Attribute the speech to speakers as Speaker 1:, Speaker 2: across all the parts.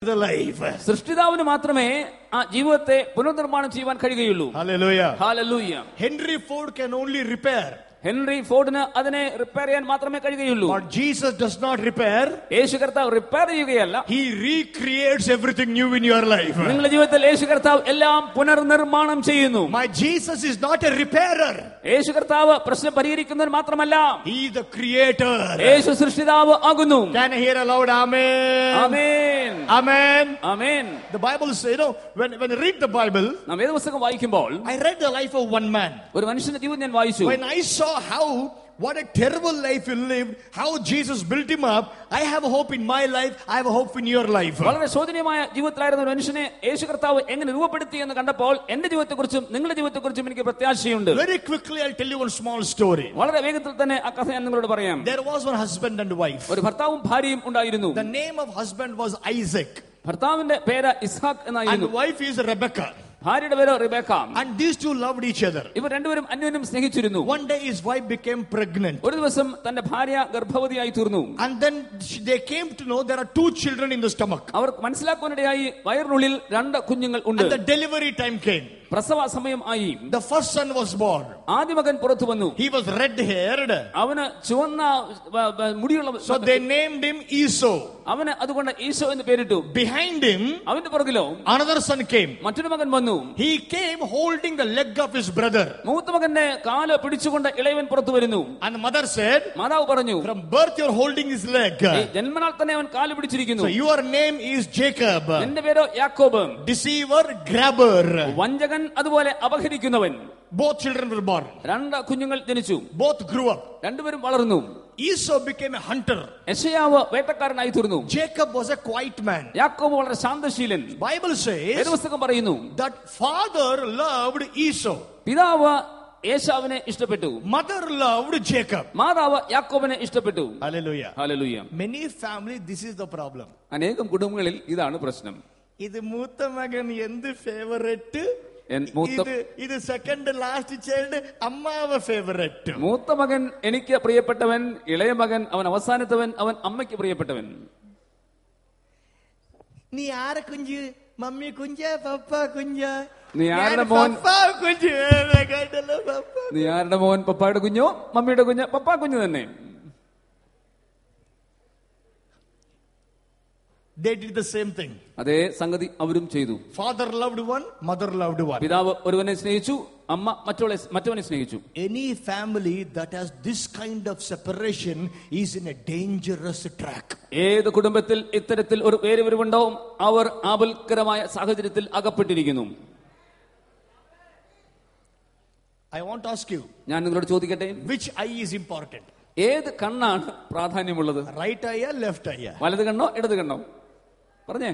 Speaker 1: the life.
Speaker 2: സൃഷ്ടിതാവിന് മാത്രമേ ആ ജീവിതത്തെ പുനർനിർമ്മാണം ചെയ്യുവാൻ കഴിയുകയുള്ളൂ.
Speaker 1: Hallelujah.
Speaker 2: Hallelujah.
Speaker 1: Henry Ford can only repair.
Speaker 2: Henry ഫോർഡിന് അതിനെ റിപ്പയർ ചെയ്യാൻ മാത്രമേ കഴിയുകയുള്ളൂ.
Speaker 1: But Jesus does not repair.
Speaker 2: യേശു കർത്താവ് repair ചെയ്യുകയല്ല.
Speaker 1: He recreates everything new in your life.
Speaker 2: നിങ്ങളുടെ ജീവിതത്തിൽ യേശു കർത്താവ് എല്ലാം പുനർനിർമ്മാണം ചെയ്യുന്നു.
Speaker 1: My Jesus is not a repairer.
Speaker 2: യേശു കർത്താവ് പ്രശ്നം പരിഹരിക്കുന്നവൻ മാത്രമല്ല,
Speaker 1: He is the creator.
Speaker 2: യേശു സൃഷ്ടിതാവ് ആകുന്നു.
Speaker 1: Can I hear a loud amen?
Speaker 2: Amen.
Speaker 1: Amen.
Speaker 2: Amen.
Speaker 1: The Bible says, when I read the Bible,
Speaker 2: നാം വേദപുസ്തകം വായിക്കുമ്പോൾ
Speaker 1: I read the life of one man.
Speaker 2: ഒരു മനുഷ്യന്റെ ജീവിതം ഞാൻ വായിച്ചു.
Speaker 1: When I saw what a terrible life he lived, how Jesus built him up, I have a hope in my life, I have a hope in your life.
Speaker 2: വളരെ ശോചനീയമായ ജീവിതത്തിലായിരുന്ന ഒരു മനുഷ്യനെ യേശു കർത്താവ് എങ്ങനെ രൂപപ്പെടുത്തി എന്ന് കണ്ടപ്പോൾ എന്റെ ജീവിതത്തെക്കുറിച്ചും നിങ്ങളുടെ ജീവിതത്തെക്കുറിച്ചും എനിക്ക് പ്രത്യാശയുണ്ട്.
Speaker 1: Very quickly I'll tell you one small story.
Speaker 2: വളരെ വേഗത്തിൽ തന്നെ ആ കഥ ഞാൻ നിങ്ങളോട് പറയാം.
Speaker 1: There was one husband and wife.
Speaker 2: ഒരു ഭർത്താവും ഭാര്യയും ഉണ്ടായിരുന്നു.
Speaker 1: The name of husband was Isaac.
Speaker 2: ഭർത്താവിന്റെ പേര് ഇസ്ഹാക്ക് എന്നായിരുന്നു.
Speaker 1: And wife is Rebecca.
Speaker 2: ഭാര്യയുടെ പേര് Rebecca.
Speaker 1: And these two loved each other.
Speaker 2: ഇവർ രണ്ടുപേരും അന്യോന്യം സ്നേഹിച്ചിരുന്നു.
Speaker 1: One day his wife became pregnant.
Speaker 2: ഒരു ദിവസം തന്റെ ഭാര്യ ഗർഭവതിയായി തീർന്നു.
Speaker 1: And then they came to know there are 2 children in the stomach.
Speaker 2: അവർ മനസ്സിലാക്കുവാനിടയായി വയറിനുള്ളിൽ 2 കുഞ്ഞുങ്ങൾ ഉണ്ട്.
Speaker 1: And the delivery time came.
Speaker 2: പ്രസവ സമയം ആയി.
Speaker 1: The first son was born.
Speaker 2: ആദ്യ മകൻ പുറത്തു വന്നു.
Speaker 1: He was red haired.
Speaker 2: അവന് ചുവന്ന മുടിയുള്ള.
Speaker 1: So they named him Esau.
Speaker 2: അവന് അതുകൊണ്ട് ഈശോ എന്ന് പേരിട്ടു.
Speaker 1: Behind him,
Speaker 2: അവന്റെ പുറകിലോ
Speaker 1: another son came.
Speaker 2: മറ്റൊരു മകൻ വന്നു.
Speaker 1: He came holding the leg of his brother.
Speaker 2: മൂത്ത മകന്റെ കാല് പിടിച്ചുകൊണ്ട് ഇളയവൻ പുറത്തു വരുന്നു.
Speaker 1: And the mother said,
Speaker 2: മാതാവ് പറഞ്ഞു,
Speaker 1: from birth you are holding his leg.
Speaker 2: ജന്മനാൽ തന്നെ അവൻ കാല് പിടിച്ചിരിക്കുന്നു.
Speaker 1: So your name is Jacob.
Speaker 2: എന്റെ പേരോ യാക്കോബ്.
Speaker 1: Deceiver, grabber.
Speaker 2: വഞ്ചകൻ, അതുപോലെ അപഹരിക്കുന്നവൻ.
Speaker 1: Both children were born.
Speaker 2: 2 കുഞ്ഞുങ്ങൾ ജനിച്ചു.
Speaker 1: Both grew up.
Speaker 2: രണ്ടുപേരും വളർന്നു.
Speaker 1: Esau became a hunter.
Speaker 2: യെശയ്യാവ് വേട്ടക്കാരനായി തീർന്നു.
Speaker 1: Jacob was a quiet man.
Speaker 2: യാക്കോബ് വളരെ ശാന്തശീലൻ.
Speaker 1: Bible says
Speaker 2: വേദപുസ്തകം പറയുന്നു
Speaker 1: that father loved Esau.
Speaker 2: പിതാവ് ഏശാവിനെ ഇഷ്ടപ്പെട്ടു.
Speaker 1: Mother loved Jacob.
Speaker 2: മാതാവ് യാക്കോബിനെ ഇഷ്ടപ്പെട്ടു.
Speaker 1: Hallelujah.
Speaker 2: Hallelujah.
Speaker 1: Many families, this is the problem.
Speaker 2: അനേകം കുടുംബങ്ങളിൽ ഇതാണ് പ്രശ്നം.
Speaker 1: ഇത് മൂത്ത മകൻ എന്ത് ഫേവറേറ്റ്, ഇത് സെക്കൻഡ് ലാസ്റ്റ് ചൈൽഡ് അമ്മാവ ഫേവറേറ്റ്.
Speaker 2: മൂത്ത മകൻ എനിക്ക് പ്രിയപ്പെട്ടവൻ, ഇളയ മകൻ അവൻ അവസാനത്തവൻ, അവൻ അമ്മയ്ക്ക് പ്രിയപ്പെട്ടവൻ.
Speaker 1: നീ ആരെ കുഞ്ച്? മമ്മി കുഞ്ച, പപ്പ കുഞ്ച?
Speaker 2: നീ ആരുടെ മോൻ? നീ ആരുടെ മോൻ? പപ്പായുടെ കുഞ്ഞോ മമ്മിയുടെ കുഞ്ഞ്? പപ്പാ കുഞ്ഞ് തന്നെ.
Speaker 1: They did the same thing.
Speaker 2: അതേ സംഗതി അവരും ചെയ്തു.
Speaker 1: Father loved one, mother loved one.
Speaker 2: പിതാവ് ഒരുവനെ സ്നേഹിച്ചു, അമ്മ മറ്റവനെ സ്നേഹിച്ചു.
Speaker 1: Any family that has this kind of separation is in a dangerous track.
Speaker 2: ഏത് കുടുംബത്തിൽ ഇത്തരത്തിൽ ഒരു വേർതിരിവുണ്ടാവും അവർ ആപൽക്കരമായ സാഹചര്യത്തിൽ അകപ്പെട്ടിരിക്കുന്നു.
Speaker 1: I want to ask you,
Speaker 2: ഞാൻ നിങ്ങളോട് ചോദിക്കട്ടെ,
Speaker 1: which eye is important?
Speaker 2: ഏത് കണ്ണാണ് പ്രാധാന്യമുള്ളത്?
Speaker 1: Right eye or left eye?
Speaker 2: വലത് കണ്ണോ ഇടത് കണ്ണോ? പറഞ്ഞേ.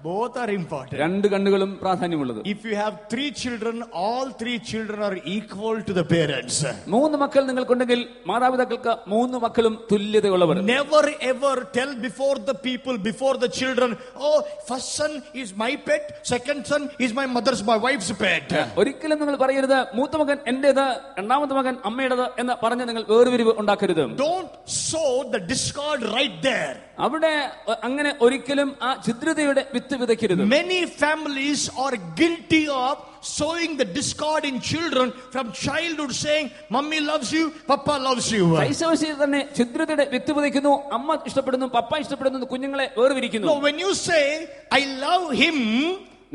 Speaker 1: Both are important.
Speaker 2: 2 കണ്ണുകളും പ്രാധാന്യമുള്ളത്.
Speaker 1: If you have 3 children, all 3 children are equal to the parents.
Speaker 2: 3 മക്കൾ നിങ്ങൾക്കുണ്ടെങ്കിൽ മാതാപിതാക്കൾക്ക് 3 മക്കളും തുല്യതയുള്ളവർ.
Speaker 1: Never ever tell before the people, before the children, oh, first son is my pet, second son is my wife's pet.
Speaker 2: ഒരിക്കലും നിങ്ങൾ പറയരുത് മൂത്ത മകൻ എന്റേത്, രണ്ടാമത്തെ മകൻ അമ്മയുടേത് എന്ന് പറഞ്ഞ് നിങ്ങൾ വേർതിരിവ് ഉണ്ടാക്കരുത്.
Speaker 1: Don't sow the discord right there.
Speaker 2: അവിടെ അങ്ങനെ ഒരിക്കലും ആ ഛിദ്രതയുടെ വിത്ത് വിതയ്ക്കരുത്.
Speaker 1: Many families are guilty of sowing the discord in children from childhood, saying mommy loves you, papa loves you.
Speaker 2: ശൈശവശയിൽ തന്നെ ഛിദ്രതയുടെ വിത്ത് വിതയ്ക്കുന്നു. അമ്മ ഇഷ്ടപ്പെടുന്നു, പപ്പ ഇഷ്ടപ്പെടുന്നു, കുഞ്ഞുങ്ങളെ വേർതിരിക്കുന്നു.
Speaker 1: No, when you say I love him,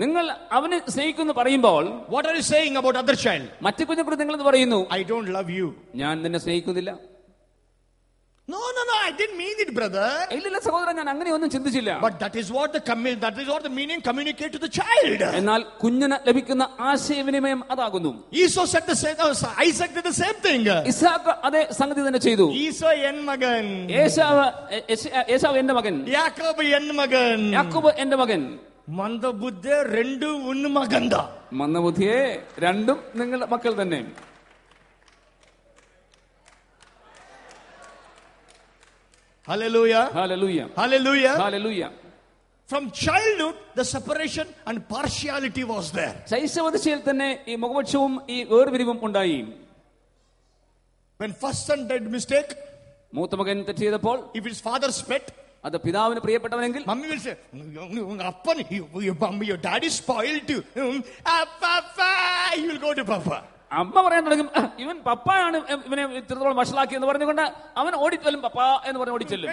Speaker 2: നിങ്ങൾ അവനെ സ്നേഹിക്കുന്നു പറയുമ്പോൾ
Speaker 1: what are you saying about other child?
Speaker 2: മറ്റു കുഞ്ഞുങ്ങൾ നിങ്ങൾ പറയുന്നു,
Speaker 1: I don't love you.
Speaker 2: ഞാൻ നിന്നെ സ്നേഹിക്കുന്നില്ല.
Speaker 1: No, I didn't mean it, brother.
Speaker 2: ഇല്ല സഹോദരൻ, ഞാൻ അങ്ങനെയൊന്നും ചിന്തിച്ചില്ല.
Speaker 1: But that is what the meaning communicate to the child.
Speaker 2: എന്നാൽ കുഞ്ഞിന് ലഭിക്കുന്ന ആശയവിനിമയം അതാകുന്നു.
Speaker 1: Esau said the same. Isaac did the same thing.
Speaker 2: Ishaq അതേ സംഗതി തന്നെ ചെയ്തു.
Speaker 1: Esau en magan.
Speaker 2: ഏശാവ് എന്റെ മകൻ.
Speaker 1: Jacob en magan.
Speaker 2: യാക്കോബ് എന്റെ മകൻ.
Speaker 1: മന്ദബുദ്ധി 2 ഉൻ മകന്ത.
Speaker 2: മന്ദബുദ്ധിയെ 2 നിങ്ങളുടെ മക്കൾ തന്നെ.
Speaker 1: Hallelujah.
Speaker 2: Hallelujah.
Speaker 1: Hallelujah.
Speaker 2: Hallelujah.
Speaker 1: From childhood the separation and partiality was there.
Speaker 2: ശൈശവദശയിൽ തന്നെ ഈ മുഖപക്ഷവും ഈ വേർതിരിവും ഉണ്ടായി.
Speaker 1: When first son did mistake,
Speaker 2: മൂത്ത മകൻ തെറ്റ് ചെയ്തപ്പോൾ,
Speaker 1: if his father's pet,
Speaker 2: അത് പിതാവിന് പ്രിയപ്പെട്ടവനെങ്കിൽ
Speaker 1: Mummy will say, Appan, your daddy spoiled you. Papa, you will go to Papa.
Speaker 2: അമ്മ പറയാൻ തുടങ്ങും, ഇവൻ പപ്പായാണ് ഇവനെ ഇത്രത്തോളം വഷളാക്കി എന്ന് പറഞ്ഞുകൊണ്ട് അവൻ ഓടിച്ചെല്ലും, പപ്പ എന്ന് പറഞ്ഞ് ഓടിച്ചെല്ലും.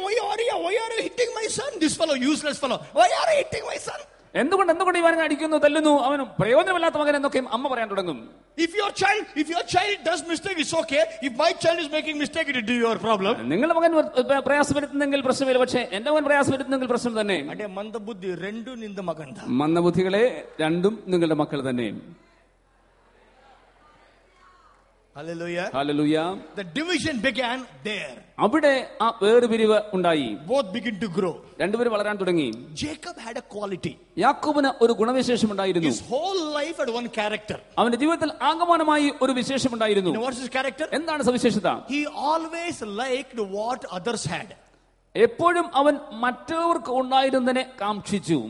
Speaker 1: Why are you hitting my son? This fellow, useless fellow. Why are you hitting my son?
Speaker 2: എന്തുകൊണ്ട് ഇവനെ അടിക്കുന്നു, തല്ലുന്നു, അവന് പ്രയോജനമില്ലാത്ത മകൻ എന്നൊക്കെയും അമ്മ പറയാൻ തുടങ്ങും.
Speaker 1: If your child does mistake, it's okay. If my child is making mistake, it is your problem.
Speaker 2: നിങ്ങളുടെ മകൻ പ്രയാസം വരുത്തുന്നെങ്കിൽ പ്രശ്നമില്ല, പക്ഷേ എന്റെ മകൻ പ്രയാസം വരുത്തുന്നെങ്കിൽ പ്രശ്നം തന്നെ.
Speaker 1: മന്ദബുദ്ധി രണ്ടും നിന്റെ മകൻ.
Speaker 2: മന്ദബുദ്ധികളെ രണ്ടും നിങ്ങളുടെ മക്കൾ തന്നെ.
Speaker 1: Hallelujah.
Speaker 2: Hallelujah.
Speaker 1: The division began there.
Speaker 2: അവിടെ ആ വേർപിരിവ് ഉണ്ടായി.
Speaker 1: Both begin to grow.
Speaker 2: രണ്ടുപേരും വളരാൻ തുടങ്ങി.
Speaker 1: Jacob had a quality.
Speaker 2: യാക്കോബിന് ഒരു ഗുണവിശേഷം ഉണ്ടായിരുന്നു.
Speaker 1: His whole life had one character.
Speaker 2: അവന്റെ ജീവിതത്തിൽ ആകമാനമായി ഒരു വിശേഷം ഉണ്ടായിരുന്നു.
Speaker 1: What's his character?
Speaker 2: എന്താണ് സവിശേഷത?
Speaker 1: He always liked what others had.
Speaker 2: എപ്പോഴും അവൻ മറ്റവർക്ക് ഉണ്ടായിരുന്നതിനെ കാംക്ഷിച്ചു.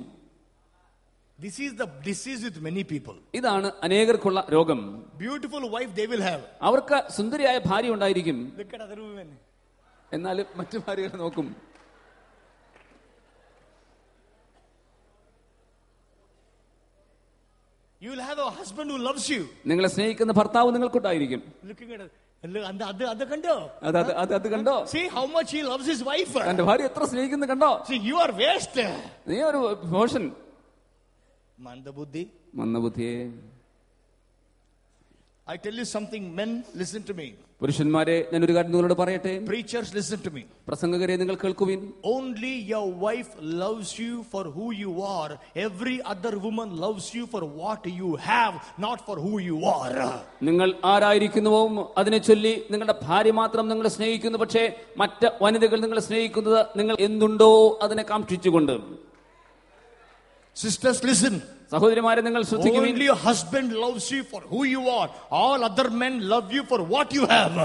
Speaker 1: This is the disease with many people.
Speaker 2: ഇതാണ് അനേകർക്കുള്ള രോഗം.
Speaker 1: Beautiful wife they will have.
Speaker 2: അവർക്ക് സുന്ദരിയായ ഭാര്യ ഉണ്ടായിരിക്കും,
Speaker 1: Look at other women.
Speaker 2: എന്നാൽ മറ്റു ഭാര്യകളെ നോക്കും.
Speaker 1: You will have a husband who loves you.
Speaker 2: നിങ്ങളെ സ്നേഹിക്കുന്ന ഭർത്താവ് നിങ്ങൾക്കുണ്ടായിരിക്കും.
Speaker 1: Looking at അത് കണ്ടോ?
Speaker 2: അത് കണ്ടോ?
Speaker 1: See how much he loves his wife.
Speaker 2: തന്റെ ഭാര്യ എത്ര സ്നേഹിക്കുന്നു കണ്ടോ?
Speaker 1: See, you are waste.
Speaker 2: നീ ഒരു ഭോഷൻ. മന്ദബുദ്ധിയെ.
Speaker 1: I tell you something, men, listen to me.
Speaker 2: പുരുഷന്മാരെ, ഞാൻ ഒരു കാര്യം നിങ്ങളോട് പറയട്ടെ.
Speaker 1: Preachers, listen to me.
Speaker 2: പ്രസംഗകരെ, നിങ്ങൾ കേൾക്കുവിൻ.
Speaker 1: Only your wife loves you for who you are. Every other woman loves you for what you have, not for who you are.
Speaker 2: നിങ്ങൾ ആരായിരിക്കുന്നുവോ അതിനെ ചൊല്ലി നിങ്ങളുടെ ഭാര്യ മാത്രം നിങ്ങളെ സ്നേഹിക്കുന്നു, പക്ഷേ മറ്റ് വനിതകൾ നിങ്ങളെ സ്നേഹിക്കുന്നത് നിങ്ങൾ എന്തുണ്ടോ അതിനെ കാംക്ഷിച്ചുകൊണ്ട്.
Speaker 1: Sisters, listen.
Speaker 2: സഹോദരിമാരെ, നിങ്ങൾ ശ്രദ്ധിക്കുവിൻ.
Speaker 1: Only your husband loves you for who you are. All other men love you for what you have.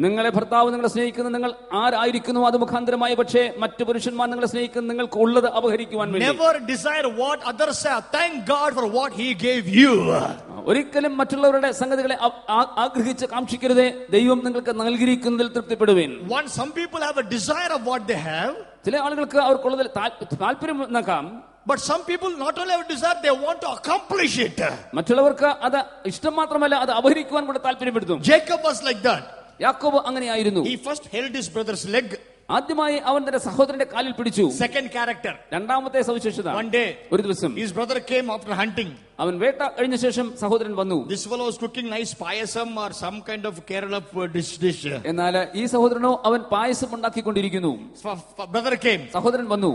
Speaker 2: നിങ്ങളെ ഭർത്താവ് നിങ്ങളെ സ്നേഹിക്കുന്നത് നിങ്ങൾ ആരായിരിക്കുന്നു അത് മുഖാന്തരമായി, പക്ഷേ മറ്റു പുരുഷന്മാർ നിങ്ങളെ സ്നേഹിക്കുന്നത് നിങ്ങൾക്ക് ഉള്ളത് അപഹരിക്കുവാൻ വേണ്ടി.
Speaker 1: Never desire what others have. Thank God for what he gave you.
Speaker 2: ഒരിക്കലും മറ്റുള്ളവരുടെ സംഗതികളെ ആഗ്രഹിച്ച് കാംക്ഷിക്കരുതേ. ദൈവം നിങ്ങൾക്ക് നൽകിയിരിക്കുന്നതിൽ തൃപ്തിപ്പെടുവിൻ.
Speaker 1: Some people have a desire of what they have.
Speaker 2: ചില ആളുകൾക്ക് അവർക്കുള്ളതിൽ താല്പര്യം നോക്കാം.
Speaker 1: But some people not only have a desire, they want to accomplish it.
Speaker 2: മറ്റുള്ളവർക്ക് അത് ഇഷ്ടം മാത്രമല്ല, അത് അപഹരിക്കുവാൻ കൂടെ താല്പര്യപ്പെടുത്തും.
Speaker 1: Jacob was like that.
Speaker 2: യാക്കോബ് അങ്ങനെയായിരുന്നു.
Speaker 1: He first held his brother's leg.
Speaker 2: ആദ്യമായി അവൻ തന്റെ സഹോദരന്റെ കാലിൽ പിടിച്ചു.
Speaker 1: Second character.
Speaker 2: രണ്ടാമത്തെ സവിശേഷത,
Speaker 1: One day,
Speaker 2: ഒരു ദിവസം
Speaker 1: his brother came after hunting.
Speaker 2: അവൻ വേട്ട കഴിഞ്ഞ ശേഷം സഹോദരൻ വന്നു.
Speaker 1: This fellow was cooking nice payasam or some kind of Kerala dish.
Speaker 2: എന്നാൽ ഈ സഹോദരനോ അവൻ പായസം ഉണ്ടാക്കിക്കൊണ്ടിരിക്കുന്നു.
Speaker 1: Brother came.
Speaker 2: സഹോദരൻ വന്നു.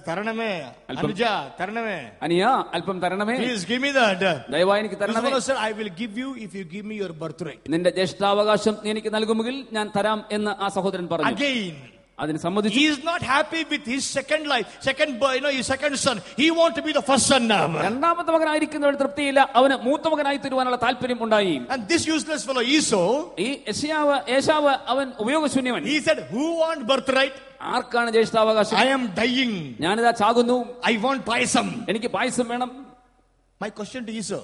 Speaker 1: തരണമേ അനുജ, തരണമേ
Speaker 2: അനിയ, അല്പം തരണമേ.
Speaker 1: Please give me that.
Speaker 2: ദയവായി എനിക്ക് തരണമേ.
Speaker 1: This fellow said, I will give you if you give me your birthright.
Speaker 2: നിന്റെ ജ്യേഷ്ഠാവകാശം നീ എനിക്ക് നൽകുമെങ്കിൽ ഞാൻ തരാം എന്ന് ആ സഹോദരൻ പറഞ്ഞു.
Speaker 1: Again,
Speaker 2: അതിന് സമ്മതിച്ചു.
Speaker 1: he is not happy with his second life, his second son. He want to be the first son now.
Speaker 2: രണ്ടാമത്തെ മകനായിരിക്കുന്നവന് തൃപ്തിയില്ല, അവന് മൂത്ത മകനായി തീരുവാനുള്ള താല്പര്യം ഉണ്ടായി.
Speaker 1: And this useless fellow Esau,
Speaker 2: ഈ ഏശാവ് അവൻ ഉപയോഗശൂന്യവൻ.
Speaker 1: he said, who want birthright?
Speaker 2: ആർക്കാണ് ജ്യേഷ്ഠാവകാശം?
Speaker 1: I am dying.
Speaker 2: ഞാനിതാ ചാകുന്നു,
Speaker 1: I want payasam.
Speaker 2: എനിക്ക് പായസം വേണം.
Speaker 1: My question to Esau,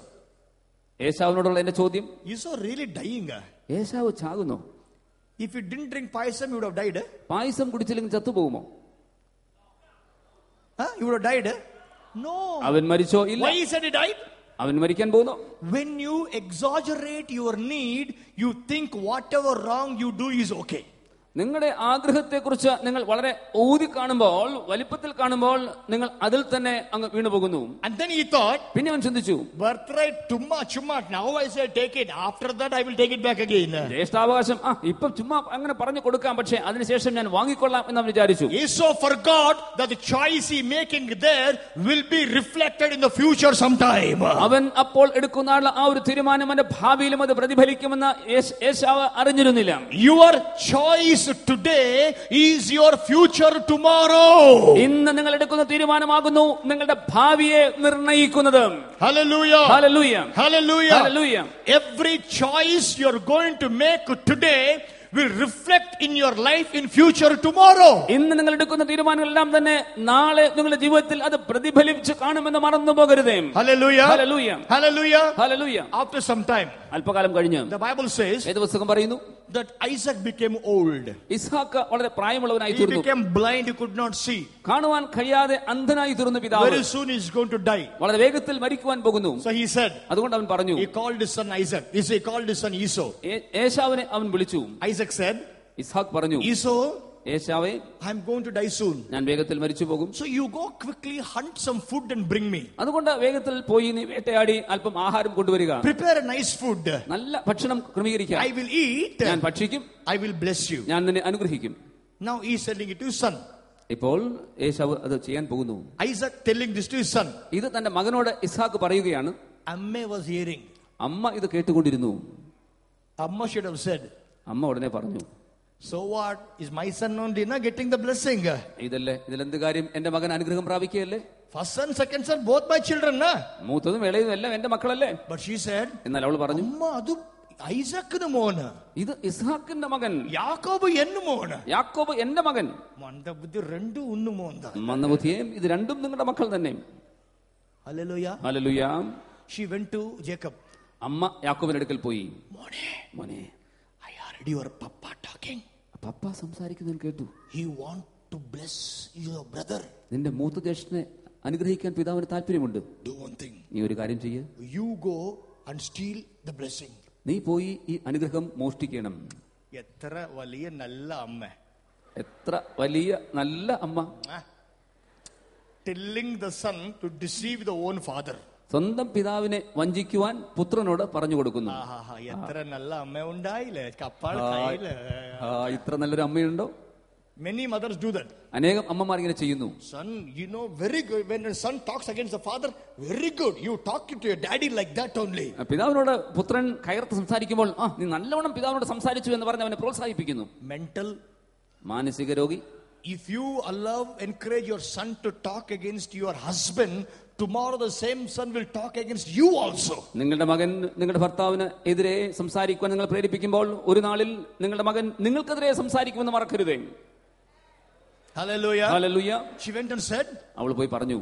Speaker 2: ഏശാവിനോടുള്ള എന്റെ ചോദ്യം,
Speaker 1: Esau really dying?
Speaker 2: Esau ചാകുന്നു?
Speaker 1: If you didn't drink payasam, you would have died.
Speaker 2: Payasam കുടിച്ചില്ലെങ്കിൽ ചത്തുപോകുമോ?
Speaker 1: You would have died. No.
Speaker 2: അവൻ മരിച്ചോ? ഇല്ല.
Speaker 1: Why he said he died?
Speaker 2: അവൻ മരിക്കാൻ പോകുന്നു.
Speaker 1: When you exaggerate your need, you think whatever wrong you do is okay.
Speaker 2: നിങ്ങളുടെ ആഗ്രഹത്തെക്കുറിച്ച് നിങ്ങൾ വളരെ ഊതി കാണുമ്പോൾ, വലിപ്പത്തിൽ കാണുമ്പോൾ നിങ്ങൾ അതിൽ തന്നെ അങ്ങ് വീണുപോകുന്നു.
Speaker 1: And then he thought,
Speaker 2: പിന്നെ അവൻ ചിന്തിച്ചു,
Speaker 1: birthright chumma, now I say take it, after that I will take it back again.
Speaker 2: ജ്യേഷ്ഠാവകാശം ഇപ്പം ചുമ്മാ അങ്ങനെ പറഞ്ഞു കൊടുക്കാം, പക്ഷേ അതിനുശേഷം ഞാൻ വാങ്ങിക്കൊള്ളാം എന്ന് അവൻ വിചാരിച്ചു.
Speaker 1: Esau forgot that the choice he making there will be reflected in the future sometime.
Speaker 2: അവൻ അപ്പോൾ എടുക്കുന്ന ആ ഒരു തീരുമാനം അവന്റെ ഭാവിയിലും അത് പ്രതിഫലിക്കുമെന്ന് ഏശാവ് അറിഞ്ഞിരുന്നില്ല.
Speaker 1: Your choice today is your future tomorrow.
Speaker 2: ഇന്ന് നിങ്ങൾ എടുക്കുന്ന തീരുമാനമാകുന്നു നിങ്ങളുടെ ഭാവിയെ നിർണയിക്കുന്നത്.
Speaker 1: Hallelujah.
Speaker 2: Hallelujah.
Speaker 1: Hallelujah.
Speaker 2: Hallelujah.
Speaker 1: Every choice you are going to make today will reflect in your life in future tomorrow.
Speaker 2: ഇന്ന് നിങ്ങൾ എടുക്കുന്ന തീരുമാനങ്ങളെല്ലാം തന്നെ നാളെ നിങ്ങളുടെ ജീവിതത്തിൽ അത് പ്രതിഫലിച്ച് കാണുമെന്ന് മറന്നു പോകരുതേ.
Speaker 1: Hallelujah.
Speaker 2: Hallelujah.
Speaker 1: Hallelujah.
Speaker 2: Hallelujah.
Speaker 1: After some time,
Speaker 2: അല്പകാലം കഴിഞ്ഞ്
Speaker 1: the Bible says,
Speaker 2: വേദപുസ്തകം പറയുന്നു,
Speaker 1: that Isaac became old.
Speaker 2: Ishaq വളരെ പ്രായമുള്ളവനായി
Speaker 1: He
Speaker 2: തീർന്നു.
Speaker 1: became blind, he could not see.
Speaker 2: കാണുവാൻ കഴിയാതെ അന്ധനായി തീർന്ന പിതാവ്
Speaker 1: Very soon he is going to die.
Speaker 2: വളരെ വേഗത്തിൽ മരിക്കുവാൻ പോകുന്നു.
Speaker 1: So he said,
Speaker 2: അതുകൊണ്ട് അവൻ പറഞ്ഞു,
Speaker 1: he called his son Isaac. He called his son Esau.
Speaker 2: ഏശാവിനെ അവൻ വിളിച്ചു.
Speaker 1: Isaac said,
Speaker 2: ഇസ്ഹാക്ക് പറഞ്ഞു,
Speaker 1: Esau,
Speaker 2: ഏശാവേ,
Speaker 1: I'm going to die soon.
Speaker 2: ഞാൻ വേഗത്തിൽ മരിച്ചു പോകും.
Speaker 1: So you go quickly hunt some food and bring me.
Speaker 2: അതുകൊണ്ട് വേഗത്തിൽ പോയി നീ വേട്ടയാടി അല്പം ആഹാരം കൊണ്ടുവരിക.
Speaker 1: Prepare a nice food.
Speaker 2: നല്ല ഭക്ഷണം ക്രമീകരിക്കുക.
Speaker 1: I will eat.
Speaker 2: ഞാൻ ഭക്ഷിക്കും.
Speaker 1: I will bless you.
Speaker 2: ഞാൻ നിന്നെ അനുഗ്രഹിക്കും.
Speaker 1: Now he is telling it to his son.
Speaker 2: ഇപ്പോൾ ഏശാവ് അത് ചെയ്യാൻ പോകുന്നു.
Speaker 1: Isaac telling this to his son.
Speaker 2: ഇത് തന്റെ മകനോട് ഇസ്ഹാക്ക് പറയുകയാണ്.
Speaker 1: Amma was hearing.
Speaker 2: അമ്മ ഇത് കേട്ടുകൊണ്ടിരുന്നു.
Speaker 1: Amma should have said,
Speaker 2: അമ്മ ഉടനെ പറഞ്ഞു,
Speaker 1: so what, is my son only not getting the blessing?
Speaker 2: ഇതല്ലേ, ഇതിലെന്ത് കാര്യം, എന്റെ മകൻ അനുഗ്രഹം പ്രാപിക്കുകയല്ലേ?
Speaker 1: First son, second son, both my children, na?
Speaker 2: മൂത്തതും ഇളയതും എല്ലാം എന്റെ മക്കളല്ലേ?
Speaker 1: But she said,
Speaker 2: എന്നാൽ അവൾ പറഞ്ഞു,
Speaker 1: Amma adu Isaac nu mona.
Speaker 2: ഇത് ഇസ്ഹാക്കിന്റെ മകൻ,
Speaker 1: Yakob ennu mona.
Speaker 2: യാക്കോബ് എന്റെ മകൻ.
Speaker 1: മന്ദബുദ്ധി രണ്ടു ഒന്നു മോന്ത.
Speaker 2: മന്ദബുദ്ധിയെ, ഇത് രണ്ടും നിങ്ങളുടെ മക്കൾ തന്നെ.
Speaker 1: Hallelujah.
Speaker 2: Hallelujah.
Speaker 1: She went to Jacob.
Speaker 2: അമ്മ യാക്കോബിന്റെ അടുക്കൽ പോയി.
Speaker 1: മോനെ, I heard your papa talking.
Speaker 2: പപ്പ സംസാരിക്കുന്നത് കേട്ടു.
Speaker 1: He want to bless your brother.
Speaker 2: നിന്റെ മൂത്ത ജ്യേഷ്ഠനെ അനുഗ്രഹിക്കാൻ പിതാവിന് താല്പര്യമുണ്ട്.
Speaker 1: Do one thing.
Speaker 2: നീ ഒരു കാര്യം ചെയ്യ്.
Speaker 1: You go and steal the blessing.
Speaker 2: നീ പോയി ഈ അനുഗ്രഹം മോഷ്ടിക്കണം.
Speaker 1: എത്ര വലിയ നല്ല അമ്മ.
Speaker 2: എത്ര വലിയ നല്ല അമ്മ.
Speaker 1: Telling the son to deceive the own father.
Speaker 2: സ്വന്തം പിതാവിനെ വഞ്ചിക്കുവാൻ പുത്രനോട് പറഞ്ഞു കൊടുക്കുന്നു.
Speaker 1: എത്ര നല്ല അമ്മ ഉണ്ടായില്ലേ, കപ്പാൾ കയ്യില്.
Speaker 2: ഇത്ര നല്ലൊരു അമ്മയുണ്ടോ?
Speaker 1: Many mothers do that.
Speaker 2: അനേകം അമ്മമാർ ഇങ്ങനെ ചെയ്യുന്നു.
Speaker 1: Son, you know, very good. When a son talks against the father, very good. You talk to your daddy like that only.
Speaker 2: പിതാവിനോട് പുത്രൻ കയർത്ത് സംസാരിക്കുമ്പോൾ, നീ നല്ലവണ്ണം പിതാവിനോട് സംസാരിച്ചു എന്ന് പറഞ്ഞ് അവനെ പ്രോത്സാഹിപ്പിക്കുന്നു.
Speaker 1: Mental,
Speaker 2: മാനസിക രോഗി.
Speaker 1: if you encourage your son to talk against your husband, tomorrow the same son will talk against you also.
Speaker 2: നിങ്ങളുടെ മകൻ നിങ്ങളുടെ ഭർത്താവിന് എതിരെ സംസാരിക്കുവാൻ നിങ്ങൾ പ്രേരിപ്പിക്കുമ്പോൾ ഒരു നാളിൽ നിങ്ങളുടെ മകൻ നിങ്ങൾക്കെതിരെ സംസാരിക്കുമെന്ന് മറക്കരുതേ.
Speaker 1: Hallelujah.
Speaker 2: Hallelujah.
Speaker 1: She went and said,
Speaker 2: അവൾ പോയി പറഞ്ഞു,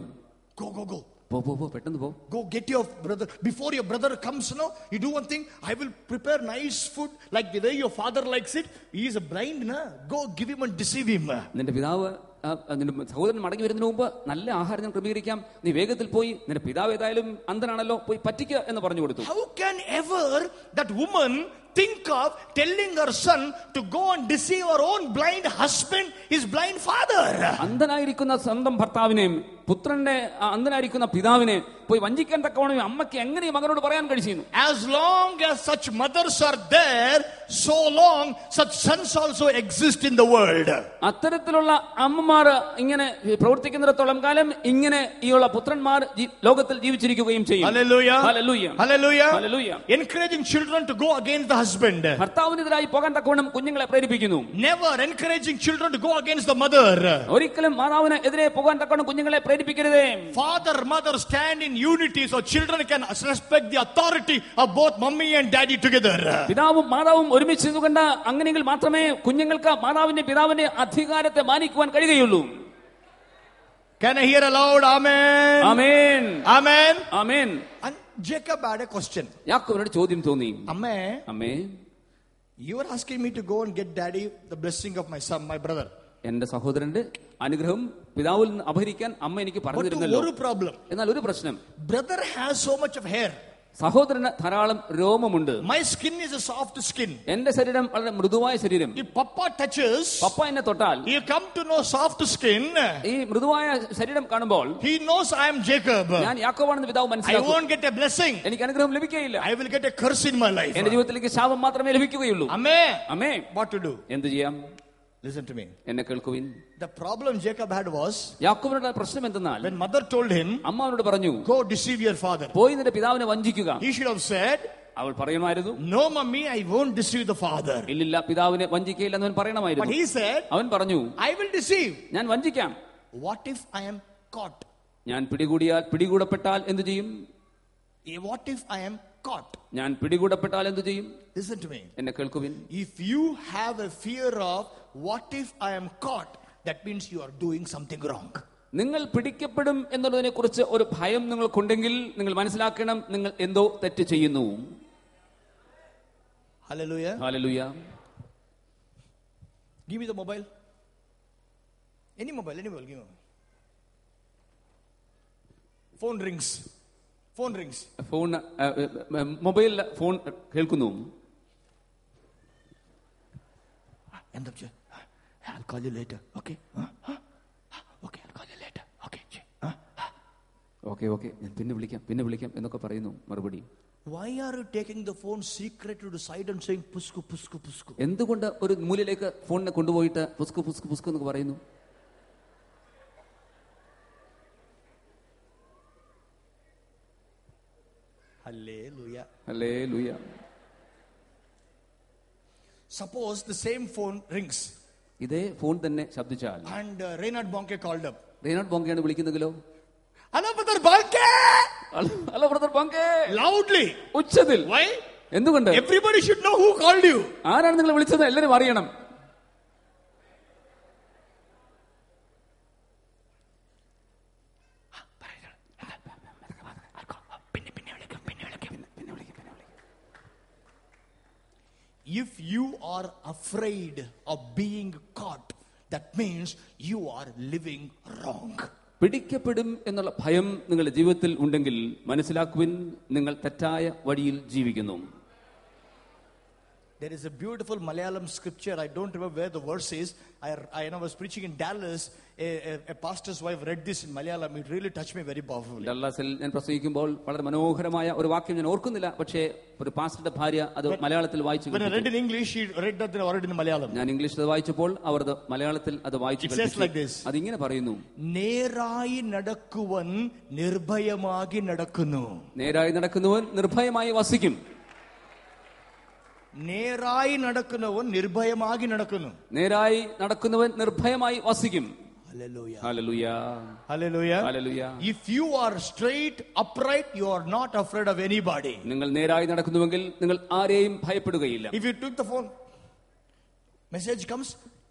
Speaker 1: go.
Speaker 2: പോ പെട്ടെന്ന് പോ.
Speaker 1: Go get your brother. Before your brother comes, you do one thing. I will prepare nice food like the way your father likes it. He is a blind, na? Go give him and deceive him.
Speaker 2: നിന്റെ പിതാവ്, നിന്റെ സഹോദരൻ മടങ്ങി വരുന്നതിന് മുമ്പ് നല്ല ആഹാരം ഞാൻ ക്രമീകരിക്കാം. നീ വേഗത്തിൽ പോയി, നിന്റെ പിതാവ് ഏതായാലും അന്ധനാണല്ലോ, പോയി പറ്റിക്കുക എന്ന് പറഞ്ഞു കൊടുത്തു.
Speaker 1: How can ever that woman think of telling her son to go and deceive her own blind husband, his blind father?
Speaker 2: അന്ധനായിരിക്കുന്ന സ്വന്തം ഭർത്താവിനെയും പുത്രന്റെ അന്ധനായിരിക്കുന്ന പിതാവിനെ പോയി വഞ്ചിക്കാൻ തക്കവണ്ണം അമ്മയ്ക്ക് എങ്ങനെ ഈ മകനോട് പറയാൻ കഴിയുന്നു?
Speaker 1: As long as such mothers are there, so long such sons also exist in the world.
Speaker 2: അത്തരത്തിലുള്ള അമ്മമാർ ഇങ്ങനെ പ്രവർത്തിക്കുന്നിടത്തോളം കാലം ഇങ്ങനെ ഈയുള്ള പുത്രന്മാർ ലോകത്തിൽ ജീവിച്ചിരിക്കുകയും ചെയ്യും.
Speaker 1: Hallelujah.
Speaker 2: Hallelujah.
Speaker 1: Hallelujah.
Speaker 2: Hallelujah.
Speaker 1: Encouraging children to go against the husband.
Speaker 2: ഭർത്താവിനെതിരായി പോകാൻ തക്കവണ്ണം കുഞ്ഞുങ്ങളെ പ്രേരിപ്പിക്കുന്നു.
Speaker 1: Never encouraging children to go against the mother.
Speaker 2: ഒരിക്കലും മാതാവിന് എതിരെ പോകാൻ തക്കവണ്ണം കുഞ്ഞുങ്ങളെ പ്രേരിപ്പിക്കരുതേ.
Speaker 1: Father, mother stand in unity so children can respect the authority of both mommy and daddy together.
Speaker 2: പിതാവും മാതാവും ഒരുമിച്ച് നിന്നുകൊണ്ട് അങ്ങനെയെങ്കിൽ മാത്രമേ കുഞ്ഞുങ്ങൾക്ക് മാതാവിന്റെ പിതാവിന്റെ അധികാരത്തെ മാനിക്കുവാൻ കഴിയുകയുള്ളൂ.
Speaker 1: Can I hear a loud amen?
Speaker 2: Amen.
Speaker 1: Amen.
Speaker 2: Amen.
Speaker 1: And Jacob had a question.
Speaker 2: യാക്കോബിനോട് ചോദ്യം തോന്നി.
Speaker 1: അമ്മേ, you are asking me to go and get daddy the blessing of my son, my brother.
Speaker 2: എന്റെ സഹോദരന്റെ അനുഗ്രഹം പിതാവിൽ നിന്ന് അപഹരിക്കാൻ അമ്മ എനിക്ക് പറഞ്ഞു തരുന്നല്ലോ. എന്നാൽ ഒരു പ്രശ്നം,
Speaker 1: brother has so much of hair.
Speaker 2: സഹോദരന് ധാരാളം രോമമുണ്ട്.
Speaker 1: My skin is a soft skin.
Speaker 2: എന്റെ ശരീരം വളരെ മൃദുവായ ശരീരം.
Speaker 1: If papa touches,
Speaker 2: പപ്പ എന്നെ തൊട്ടാൽ,
Speaker 1: you come to know soft skin.
Speaker 2: ഈ മൃദുവായ ശരീരം കാണുമ്പോൾ
Speaker 1: he knows I am Jacob.
Speaker 2: ഞാൻ യാക്കോബാണെന്ന് പിതാവ്
Speaker 1: I
Speaker 2: മനസ്സിലാക്കും.
Speaker 1: won't get a blessing.
Speaker 2: എനിക്ക് അനുഗ്രഹം ലഭിക്കുകയില്ല.
Speaker 1: I will get a curse in my life.
Speaker 2: എന്റെ ജീവിതത്തിലേക്ക് ശാപം മാത്രമേ ലഭിക്കുകയുള്ളൂ.
Speaker 1: അമ്മേ, what to do?
Speaker 2: എന്ത് ചെയ്യാം?
Speaker 1: Listen to me.
Speaker 2: എന്നെ കേൾക്കുവിൻ.
Speaker 1: The problem Jacob had was,
Speaker 2: യാക്കോബിന്റെ പ്രശ്നം എന്തെന്നാൽ,
Speaker 1: when mother told him,
Speaker 2: അമ്മ അവനോട് പറഞ്ഞു,
Speaker 1: go deceive your father,
Speaker 2: പോയി നിന്റെ പിതാവിനെ വഞ്ചിക്കുക.
Speaker 1: he should have said,
Speaker 2: അവൾ പറയുമായിരുന്നു,
Speaker 1: no mommy, I won't deceive the father.
Speaker 2: ഇല്ലില്ല, പിതാവിനെ വഞ്ചിക്കയില്ല എന്ന് അവൻ പറയണമായിരുന്നു.
Speaker 1: But he said,
Speaker 2: അവൻ പറഞ്ഞു,
Speaker 1: I will deceive.
Speaker 2: ഞാൻ വഞ്ചിക്കാം.
Speaker 1: What if I am caught?
Speaker 2: ഞാൻ പിടികൂടപ്പെട്ടാൽ എന്തു ചെയ്യും?
Speaker 1: What if I am caught?
Speaker 2: ഞാൻ പിടികൂടപ്പെട്ടാൽ എന്തു ചെയ്യും?
Speaker 1: Listen to me.
Speaker 2: എന്നെ കേൾക്കുവിൻ.
Speaker 1: If you have a fear of what if I am caught, that means you are doing something wrong.
Speaker 2: നിങ്ങൾ പിടിക്കപ്പെടും എന്നുള്ളതിനെ കുറിച്ച് ഒരു ഭയം നിങ്ങൾക്കുണ്ടെങ്കിൽ നിങ്ങൾ മനസ്സിലാക്കണം, നിങ്ങൾ എന്തോ തെറ്റ് ചെയ്യുന്നു.
Speaker 1: Hallelujah.
Speaker 2: Hallelujah.
Speaker 1: Give me the mobile. Any mobile, give me. Phone rings. Phone
Speaker 2: mobile phone കേൾക്കുന്നു.
Speaker 1: I'll call you later. Okay. Okay, I'll call you later. Okay.
Speaker 2: Okay. ഞാൻ പിന്നെ വിളിക്കാം എന്നൊക്കെ പറയുന്നു മറുപടി.
Speaker 1: Why are you taking the phone secret to the side and saying pusku?
Speaker 2: എന്തുകൊണ്ട് ഒരു മൂലയിലേക്ക് ഫോണിനെ കൊണ്ടുപോയിട്ട് പുസ്കു എന്ന് പറയുന്നു? Hallelujah.
Speaker 1: Suppose the same phone rings.
Speaker 2: ഇതേ ഫോൺ തന്നെ ശബ്ദിച്ചാൽ
Speaker 1: and Reinhard Bonnke called up.
Speaker 2: റെയ്നാർഡ് ബോങ്കയാണ് വിളിക്കുന്നെങ്കിലോ?
Speaker 1: Hello brother Bonnke.
Speaker 2: Hello brother Bonnke.
Speaker 1: Loudly.
Speaker 2: ഉച്ചത്തിൽ.
Speaker 1: Why?
Speaker 2: എന്തുകൊണ്ട്?
Speaker 1: Everybody should know who called you.
Speaker 2: ആരാണ് നിങ്ങൾ വിളിച്ചത് എല്ലാവരും അറിയണം.
Speaker 1: If you are afraid of being caught, that means you are living wrong.
Speaker 2: പിടിക്കപ്പെടും എന്നുള്ള ഭയം നിങ്ങളുടെ ജീവിതത്തിൽ ഉണ്ടെങ്കിൽ മനസ്സിലാക്കുവിൻ, നിങ്ങൾ തെറ്റായ വഴിയിൽ ജീവിക്കുന്നു.
Speaker 1: There is a beautiful Malayalam scripture. I don't remember where the verse is. I was preaching in Dallas. A pastor's wife read this in Malayalam. It really touched me very powerfully.
Speaker 2: ഡള്ളാസിൽ ഞാൻ പ്രസംഗിക്കുമ്പോൾ വളരെ മനോഹരമായ ഒരു വാക്യം ഞാൻ ഓർക്കുന്നില്ല, പക്ഷേ ഒരു പാസ്റ്ററുടെ ഭാര്യ അത് മലയാളത്തിൽ വായിച്ചു.
Speaker 1: When I read in English, she read that already in Malayalam.
Speaker 2: ഞാൻ ഇംഗ്ലീഷിൽ അത് വായിച്ചപ്പോൾ അവർ മലയാളത്തിൽ അത് വായിച്ചു.
Speaker 1: It says like this.
Speaker 2: അതിങ്ങനെ പറയുന്നു:
Speaker 1: നേരായി നടക്കുവൻ നിർഭയമായി നടക്കുന്നു.
Speaker 2: നേരായി നടക്കുന്നവൻ നിർഭയമായി വസിക്കും.
Speaker 1: നേരായി നടക്കുന്നവൻ നിർഭയമായി നടക്കുന്നു.
Speaker 2: നേരായി നടക്കുന്നവൻ നിർഭയമായി വസിക്കും.
Speaker 1: Hallelujah.
Speaker 2: Hallelujah.
Speaker 1: Hallelujah.
Speaker 2: Hallelujah.
Speaker 1: If you are straight, upright, you are not afraid of anybody.
Speaker 2: നിങ്ങൾ നേരായി നടക്കുന്നുവെങ്കിൽ നിങ്ങൾ ആരെയും ഭയപ്പെടുകയില്ല.
Speaker 1: If you took the phone, message comes,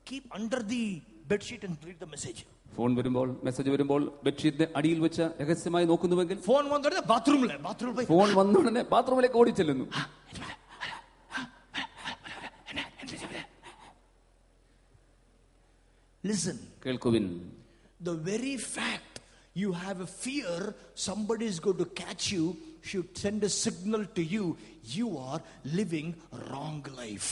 Speaker 1: keep under the bed sheet and read the message.
Speaker 2: Phone വരുമ്പോൾ, message വരുമ്പോൾ ബെഡ്ഷീറ്റിന്റെ അടിയിൽ വെച്ച് രഹസ്യമായി നോക്കുന്നുവെങ്കിൽ,
Speaker 1: phone വന്നോടനെ ബാത്റൂമിൽ
Speaker 2: ഫോൺ വന്നോടനെ ബാത്റൂമിലേക്ക് ഓടി ചെല്ലുന്നു.
Speaker 1: Listen.
Speaker 2: കേൾക്കുവിൻ.
Speaker 1: The very fact you have a fear somebody is going to catch you should send a signal to you. You are living wrong life.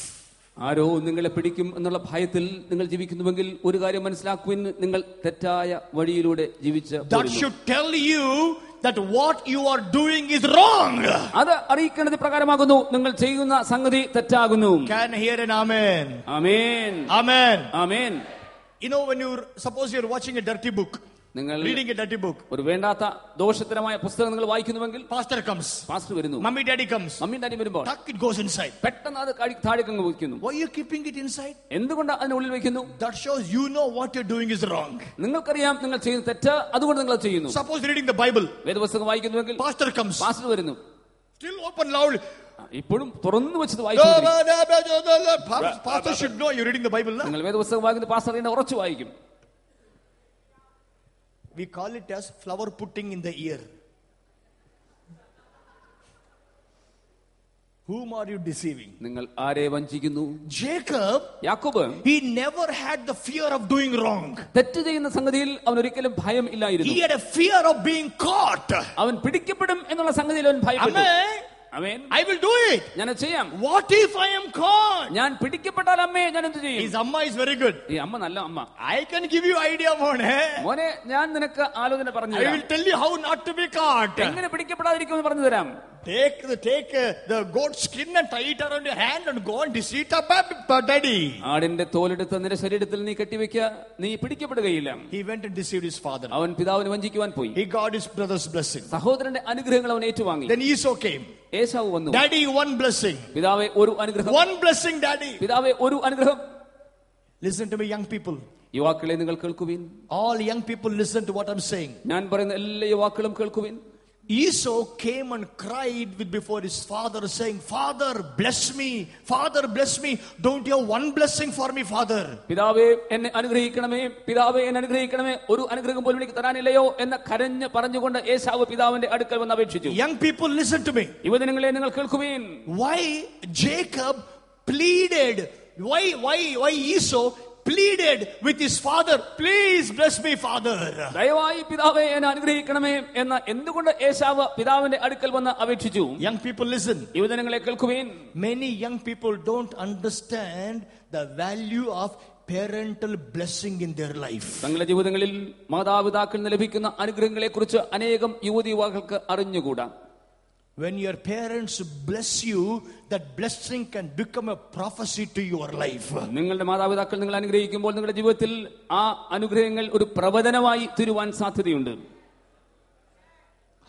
Speaker 2: ആരോ നിങ്ങളെ പിടിക്കും എന്നുള്ള ഭയത്തിൽ നിങ്ങൾ ജീവിക്കുന്നുവെങ്കിൽ ഒരു കാര്യം മനസ്സിലാക്കുവിൻ, നിങ്ങൾ തെറ്റായ വഴിയിലൂടെ ജീവിച്ച്.
Speaker 1: That should tell you that what you are doing is wrong.
Speaker 2: അത് അറിയിക്കേണ്ടത് പ്രകാരമാകുന്നു, നിങ്ങൾ ചെയ്യുന്ന സംഗതി തെറ്റാകുന്നു.
Speaker 1: Can I hear an amen?
Speaker 2: Amen.
Speaker 1: Amen.
Speaker 2: Amen.
Speaker 1: You know, when suppose you're watching a dirty book,
Speaker 2: നിങ്ങൾ
Speaker 1: reading a dirty book,
Speaker 2: ഒരു വേണ്ടാത്ത ദോഷകരമായ പുസ്തകം നിങ്ങൾ വായിക്കുന്നുവെങ്കിൽ,
Speaker 1: pastor comes,
Speaker 2: പാസ്റ്റർ വരുന്നു,
Speaker 1: mummy daddy comes,
Speaker 2: വരുമ്പോൾ
Speaker 1: it goes inside.
Speaker 2: പെട്ടെന്ന് അത് താഴേക്ക് വെക്കുന്നു.
Speaker 1: Why are you keeping it inside?
Speaker 2: എന്തുകൊണ്ട് അതിനുള്ളിൽ വെക്കുന്നു?
Speaker 1: That shows you know what you're doing is wrong.
Speaker 2: നിങ്ങൾക്കറിയാം നിങ്ങൾ ചെയ്യുന്ന തെറ്റ്, അതുകൊണ്ട് നിങ്ങൾ ചെയ്യുന്നു.
Speaker 1: Suppose reading the Bible,
Speaker 2: വേദപുസ്തകം വായിക്കുന്നുവെങ്കിൽ,
Speaker 1: pastor comes,
Speaker 2: പാസ്റ്റർ വരുന്നു,
Speaker 1: still open loudly,
Speaker 2: ഇപ്പോഴും തുറന്നു വെച്ചത് വായിക്കുന്നു.
Speaker 1: Pastor should know you're reading the Bible.
Speaker 2: നിങ്ങൾ വേദപുസ്തകം വായിക്കുന്ന പാസ്റ്റർ ഇതിനെ ഉറച്ചു വായിക്കും.
Speaker 1: We call it as flower putting in the ear. Whom are you deceiving?
Speaker 2: നിങ്ങൾ ആരെ വഞ്ചിക്കുന്നു?
Speaker 1: യാക്കോബ്, he never had the fear of doing wrong.
Speaker 2: തെറ്റ് ചെയ്യുന്ന സംഗതിയിൽ അവൻ ഒരിക്കലും ഭയം ഇല്ലായിരുന്നു.
Speaker 1: He had a fear of being caught.
Speaker 2: അവൻ പിടിക്കപ്പെടും എന്നുള്ള സംഗതിയിൽ അവൻ ഭയപ്പെട്ടു. Amen.
Speaker 1: I will do it.
Speaker 2: ഞാൻ ചെയ്യാം.
Speaker 1: What if I am caught?
Speaker 2: ഞാൻ പിടിക്കപ്പെട്ടാൽ അമ്മേ ഞാൻ എന്ത് ചെയ്യും?
Speaker 1: His amma is very good.
Speaker 2: ഈ അമ്മ നല്ല അമ്മ.
Speaker 1: I can give you idea മോനെ.
Speaker 2: ഞാൻ നിനക്ക് ആലോചന പറഞ്ഞു തരാം.
Speaker 1: I will tell you how not to be caught.
Speaker 2: എങ്ങനെ പിടിക്കപ്പെടാതിരിക്കുമെന്ന് പറഞ്ഞു തരാം.
Speaker 1: Take the goat skin and tie it around your hand and go and deceive daddy.
Speaker 2: ആടിന്റെ തോലെടുത്ത് നിന്റെ ശരീരത്തിൽ നീ കെട്ടിവെക്കുക, നീ പിടിക്കപ്പെടുകയില്ല.
Speaker 1: He went and deceived his father.
Speaker 2: അവൻ പിതാവിനെ വഞ്ചിക്കുവാൻ പോയി.
Speaker 1: He got his brother's blessing.
Speaker 2: സഹോദരന്റെ അനുഗ്രഹങ്ങൾ അവൻ ഏറ്റുവാങ്ങി.
Speaker 1: Then Esau came.
Speaker 2: ഏശാവ് വന്നു.
Speaker 1: Daddy, one blessing.
Speaker 2: പിതാവേ ഒരു അനുഗ്രഹം.
Speaker 1: One blessing, daddy.
Speaker 2: പിതാവേ ഒരു അനുഗ്രഹം.
Speaker 1: Listen to me, young people.
Speaker 2: യുവാക്കളെ നിങ്ങൾ കേൾക്കുവിൻ.
Speaker 1: All young people listen to what I'm saying.
Speaker 2: ഞാൻ പറയുന്ന എല്ലാ യുവാക്കളും കേൾക്കുവിൻ.
Speaker 1: Esau came and cried before his father, saying, Father, bless me. Father, bless me. Don't you have one blessing for me, Father?
Speaker 2: പിതാവേ എന്നെ അനുഗ്രഹിക്കണമേ, പിതാവേ എന്നെ അനുഗ്രഹിക്കണമേ, ഒരു അനുഗ്രഹം പോലും എനിക്ക് തരാനില്ലയോ എന്ന് കരഞ്ഞ് പറഞ്ഞുകൊണ്ട് ഏശാവ് പിതാവിന്റെ അടുക്കൽ വന്ന് അപേക്ഷിച്ചു.
Speaker 1: Young people, listen to me.
Speaker 2: യുവജനങ്ങളെ നിങ്ങൾ Why Jacob pleaded, why Esau
Speaker 1: pleaded with his father, please bless me, father.
Speaker 2: ദയവായി പിതാവേ എന്നെ അനുഗ്രഹിക്കണമേ എന്ന് എന്തുകൊണ്ട് ഏശാവ് പിതാവിന്റെ അടുക്കൽ വന്ന് അപേക്ഷിച്ചു?
Speaker 1: Young people, listen.
Speaker 2: യുവജനങ്ങളെ കേൾക്കുവിൻ.
Speaker 1: Many young people don't understand the value of parental blessing in their life.
Speaker 2: തങ്ങളുടെ ജീവിതങ്ങളിൽ മാതാപിതാക്കളിൽ നിന്ന് ലഭിക്കുന്ന അനുഗ്രഹങ്ങളെ കുറിച്ച് അനേകം യുവതിയുവാക്കൾക്ക് അറിഞ്ഞുകൂടാ.
Speaker 1: When your parents bless you, that blessing can become a prophecy to your life.
Speaker 2: നിങ്ങളുടെ മാതാപിതാക്കൾ നിങ്ങൾ അനുഗ്രഹിക്കുമ്പോൾ നിങ്ങളുടെ ജീവിതത്തിൽ ആ അനുഗ്രഹങ്ങൾ ഒരു പ്രവചനമായി തീരുവാൻ സാധ്യതയുണ്ട്.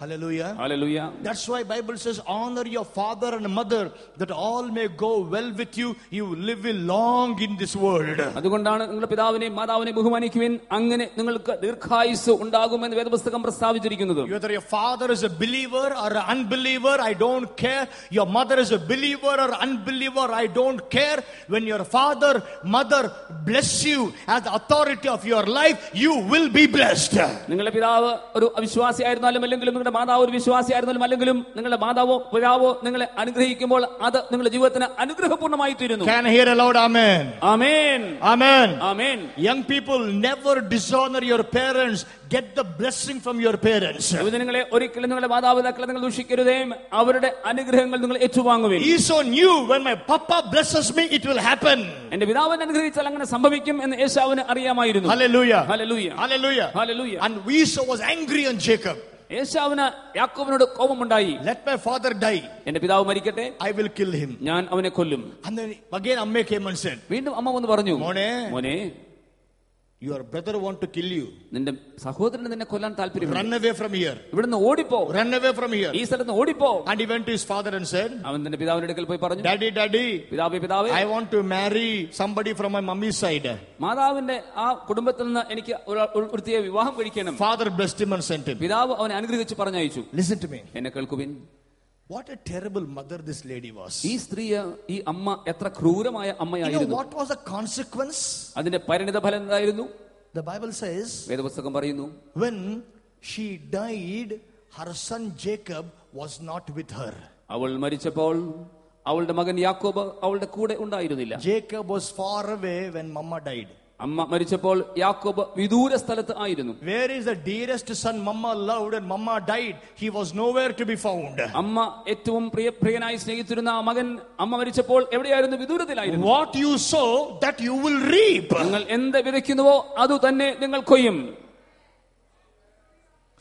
Speaker 1: Hallelujah.
Speaker 2: Hallelujah.
Speaker 1: That's why Bible says, honor your father and mother, that all may go well with you. You live long in this world.
Speaker 2: അതുകൊണ്ടാണ് നിങ്ങളുടെ പിതാവിനെയും മാതാവിനെയും ബഹുമാനിക്കുവിൻ, അങ്ങനെ നിങ്ങൾക്ക് ദീർഘായുസ്സ് ഉണ്ടാകുമെന്ന് വേദപുസ്തകം പ്രസ്താവിച്ചിരിക്കുന്നത്.
Speaker 1: Whether your father is a believer or an unbeliever, I don't care. Your mother is a believer or unbeliever, I don't care. When your father, mother bless you as the authority of your life, you will be blessed.
Speaker 2: നിങ്ങളുടെ പിതാവ് ഒരു അവിശ്വാസിയായിരുന്നാലും അല്ലെങ്കിലും നിങ്ങളുടെ മാതാവ് ഒരു വിശ്വാസിയായിരുന്നാലും അല്ലെങ്കിലും നിങ്ങളുടെ മാതാവോ പിതാവോ നിങ്ങളെ അനുഗ്രഹിക്കുമ്പോൾ അത് നിങ്ങളുടെ ജീവിതത്തിന് അനുഗ്രഹപൂർണ്ണമായി തീരുന്നു.
Speaker 1: Can I hear a loud amen?
Speaker 2: Amen.
Speaker 1: Amen.
Speaker 2: Amen.
Speaker 1: Young people, never dishonor your parents. Get the blessing from your parents.
Speaker 2: യുവജനങ്ങളെ ഒരിക്കലും നിങ്ങളുടെ മാതാപിതാക്കളെ നിങ്ങൾ ദൂഷിക്കരുതേ, അവരുടെ അനുഗ്രഹങ്ങൾ നിങ്ങൾ ഏറ്റുവാങ്ങുവിൻ.
Speaker 1: Esau knew, when my papa blesses me, it will happen.
Speaker 2: എന്റെ പിതാവിനെ അനുഗ്രഹിച്ചാൽ അങ്ങനെ സംഭവിക്കും എന്ന് ഏശാവിന് അറിയാമായിരുന്നു.
Speaker 1: Hallelujah.
Speaker 2: Hallelujah.
Speaker 1: Hallelujah.
Speaker 2: Hallelujah.
Speaker 1: And Esau was angry on Jacob.
Speaker 2: ഏശാവിന് യാക്കോബിനോട് കോപമുണ്ടായി.
Speaker 1: Let my father die.
Speaker 2: എന്റെ പിതാവ് മരിക്കട്ടെ,
Speaker 1: I will kill him.
Speaker 2: ഞാൻ അവനെ കൊല്ലും.
Speaker 1: And then again Amma came and said,
Speaker 2: വീണ്ടും അമ്മ വന്ന് പറഞ്ഞു, മോനെ,
Speaker 1: your brother want to kill you.
Speaker 2: നിന്റെ സഹോദരന് നിന്നെ കൊല്ലാൻ താല്പര്യമുണ്ട്.
Speaker 1: Run away from here.
Speaker 2: ഇവിടുന്ന് ഓടിപ്പോ.
Speaker 1: Run away from here.
Speaker 2: ഈ സ്ഥലത്ത് ഓടിപ്പോ.
Speaker 1: And he went to his father and said,
Speaker 2: അവൻ തന്റെ പിതാവിന്റെ അടുക്കൽ പോയി പറഞ്ഞു,
Speaker 1: Daddy,
Speaker 2: പിതാവേ,
Speaker 1: I want to marry somebody from my mummy's side.
Speaker 2: മാതാവിന്റെ ആ കുടുംബത്തിൽ നിന്ന് എനിക്ക് ഒരുത്തിയെ വിവാഹം കഴിക്കണം.
Speaker 1: Father blessed him and sent him.
Speaker 2: പിതാവ് അവനെ അനുഗ്രഹിച്ച് പറഞ്ഞയച്ചു.
Speaker 1: Listen to me.
Speaker 2: എന്നെ കേൾക്കുവിൻ.
Speaker 1: What a terrible mother this lady was.
Speaker 2: ഈ സ്ത്രീ, ഈ അമ്മ എത്ര ക്രൂരമായ അമ്മയായിരുന്നു.
Speaker 1: What was the consequence?
Speaker 2: അതിന്റെ പരിണിത ഫലം എന്തായിരുന്നു?
Speaker 1: The Bible says,
Speaker 2: വേദപുസ്തകം പറയുന്നു,
Speaker 1: when she died, her son Jacob was not with her.
Speaker 2: അവൾ മരിച്ചപ്പോൾ അവളുടെ മകൻ യാക്കോബ് അവളുടെ കൂടെ ഉണ്ടായിരുന്നില്ല.
Speaker 1: Jacob was far away when mama died.
Speaker 2: അമ്മ മരിച്ചപ്പോൾ യാക്കോബ് വിദൂര സ്ഥലത്ത് ആയിരുന്നു.
Speaker 1: Where is the dearest son mama loved and mama died? He was nowhere to be found.
Speaker 2: അമ്മ ഏറ്റവും പ്രിയനായി സ്നേഹിച്ചിരുന്ന ആ മകൻ അമ്മ മരിച്ചപ്പോൾ എവിടെയായിരുന്നു? വിദൂരത്തിലായിരുന്നു.
Speaker 1: What you sow, that you will reap.
Speaker 2: നിങ്ങൾ എന്ത് വിതയ്ക്കുന്നുവോ അത് തന്നെ നിങ്ങൾ കൊയ്യും.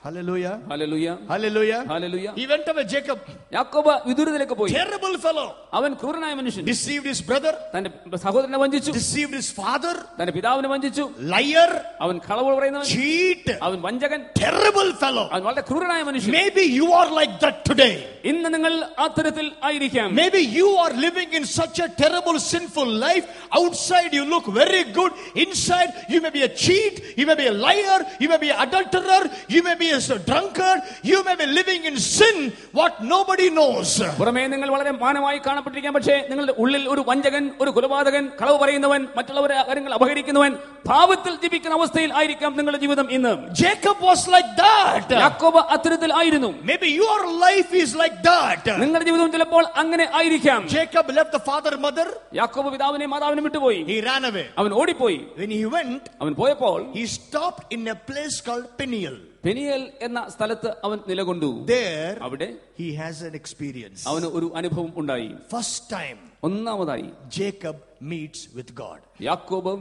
Speaker 1: Hallelujah.
Speaker 2: Hallelujah.
Speaker 1: Hallelujah.
Speaker 2: Hallelujah.
Speaker 1: He went away, Jacob.
Speaker 2: യാക്കോബ് വിദൂരത്തിലേക്ക് പോയി.
Speaker 1: Terrible fellow.
Speaker 2: അവൻ ക്രൂരനായ മനുഷ്യൻ.
Speaker 1: Deceived his brother.
Speaker 2: തന്റെ സഹോദരനെ വഞ്ചിച്ചു.
Speaker 1: Deceived his father.
Speaker 2: തന്റെ പിതാവിനെ വഞ്ചിച്ചു.
Speaker 1: Liar.
Speaker 2: അവൻ കളവ് പറയുന്നവൻ.
Speaker 1: Cheat.
Speaker 2: അവൻ വഞ്ചകൻ.
Speaker 1: Terrible fellow.
Speaker 2: അവൻ വളരെ ക്രൂരനായ മനുഷ്യൻ.
Speaker 1: Maybe you are like that today.
Speaker 2: ഇന്ന് നിങ്ങൾ അത്തരത്തിൽ ആയിരിക്കാം.
Speaker 1: Maybe you are living in such a terrible sinful life. Outside you look very good. Inside you may be a cheat. You may be a liar. You may be an adulterer. You may be a drunkard. You may be living in sin what nobody knows.
Speaker 2: പുറമേ നിങ്ങൾ വളരെ മാനമായി കാണപ്പെട്ടിരിക്കാം, പക്ഷേ നിങ്ങളുടെ ഉള്ളിൽ ഒരു വഞ്ചകൻ, ഒരു കൊലപാതകൻ, കളവ് പറയുന്നവൻ, മറ്റുള്ളവരെ കാര്യങ്ങൾ അപഹരിക്കുന്നവൻ, പാപത്തിൽ ജീവിക്കുന്ന അവസ്ഥയിൽ ആയിരിക്കാം നിങ്ങളുടെ ജീവിതം ഇന്ന്.
Speaker 1: Jacob was like that.
Speaker 2: യാക്കോബ് അത്തരത്തിൽ ആയിരുന്നു.
Speaker 1: Maybe your life is like that.
Speaker 2: നിങ്ങളുടെ ജീവിതം ചിലപ്പോൾ അങ്ങനെ ആയിരിക്കാം.
Speaker 1: Jacob left the father mother.
Speaker 2: യാക്കോബ് പിതാവിനെയും മാതാവിനെയും വിട്ടുപോയി.
Speaker 1: He ran away.
Speaker 2: അവൻ ഓടിപ്പോയി.
Speaker 1: When he went,
Speaker 2: അവൻ പോയപ്പോൾ
Speaker 1: he stopped in a place called Peniel.
Speaker 2: Peniel എന്ന സ്ഥലത്ത് അവൻ നിലകൊണ്ടു.
Speaker 1: There
Speaker 2: അവിടെ
Speaker 1: he has an experience.
Speaker 2: അവന് ഒരു അനുഭവം ഉണ്ടായി.
Speaker 1: First time
Speaker 2: ഒന്നാമതായി
Speaker 1: Jacob meets with God.
Speaker 2: യാക്കോബ്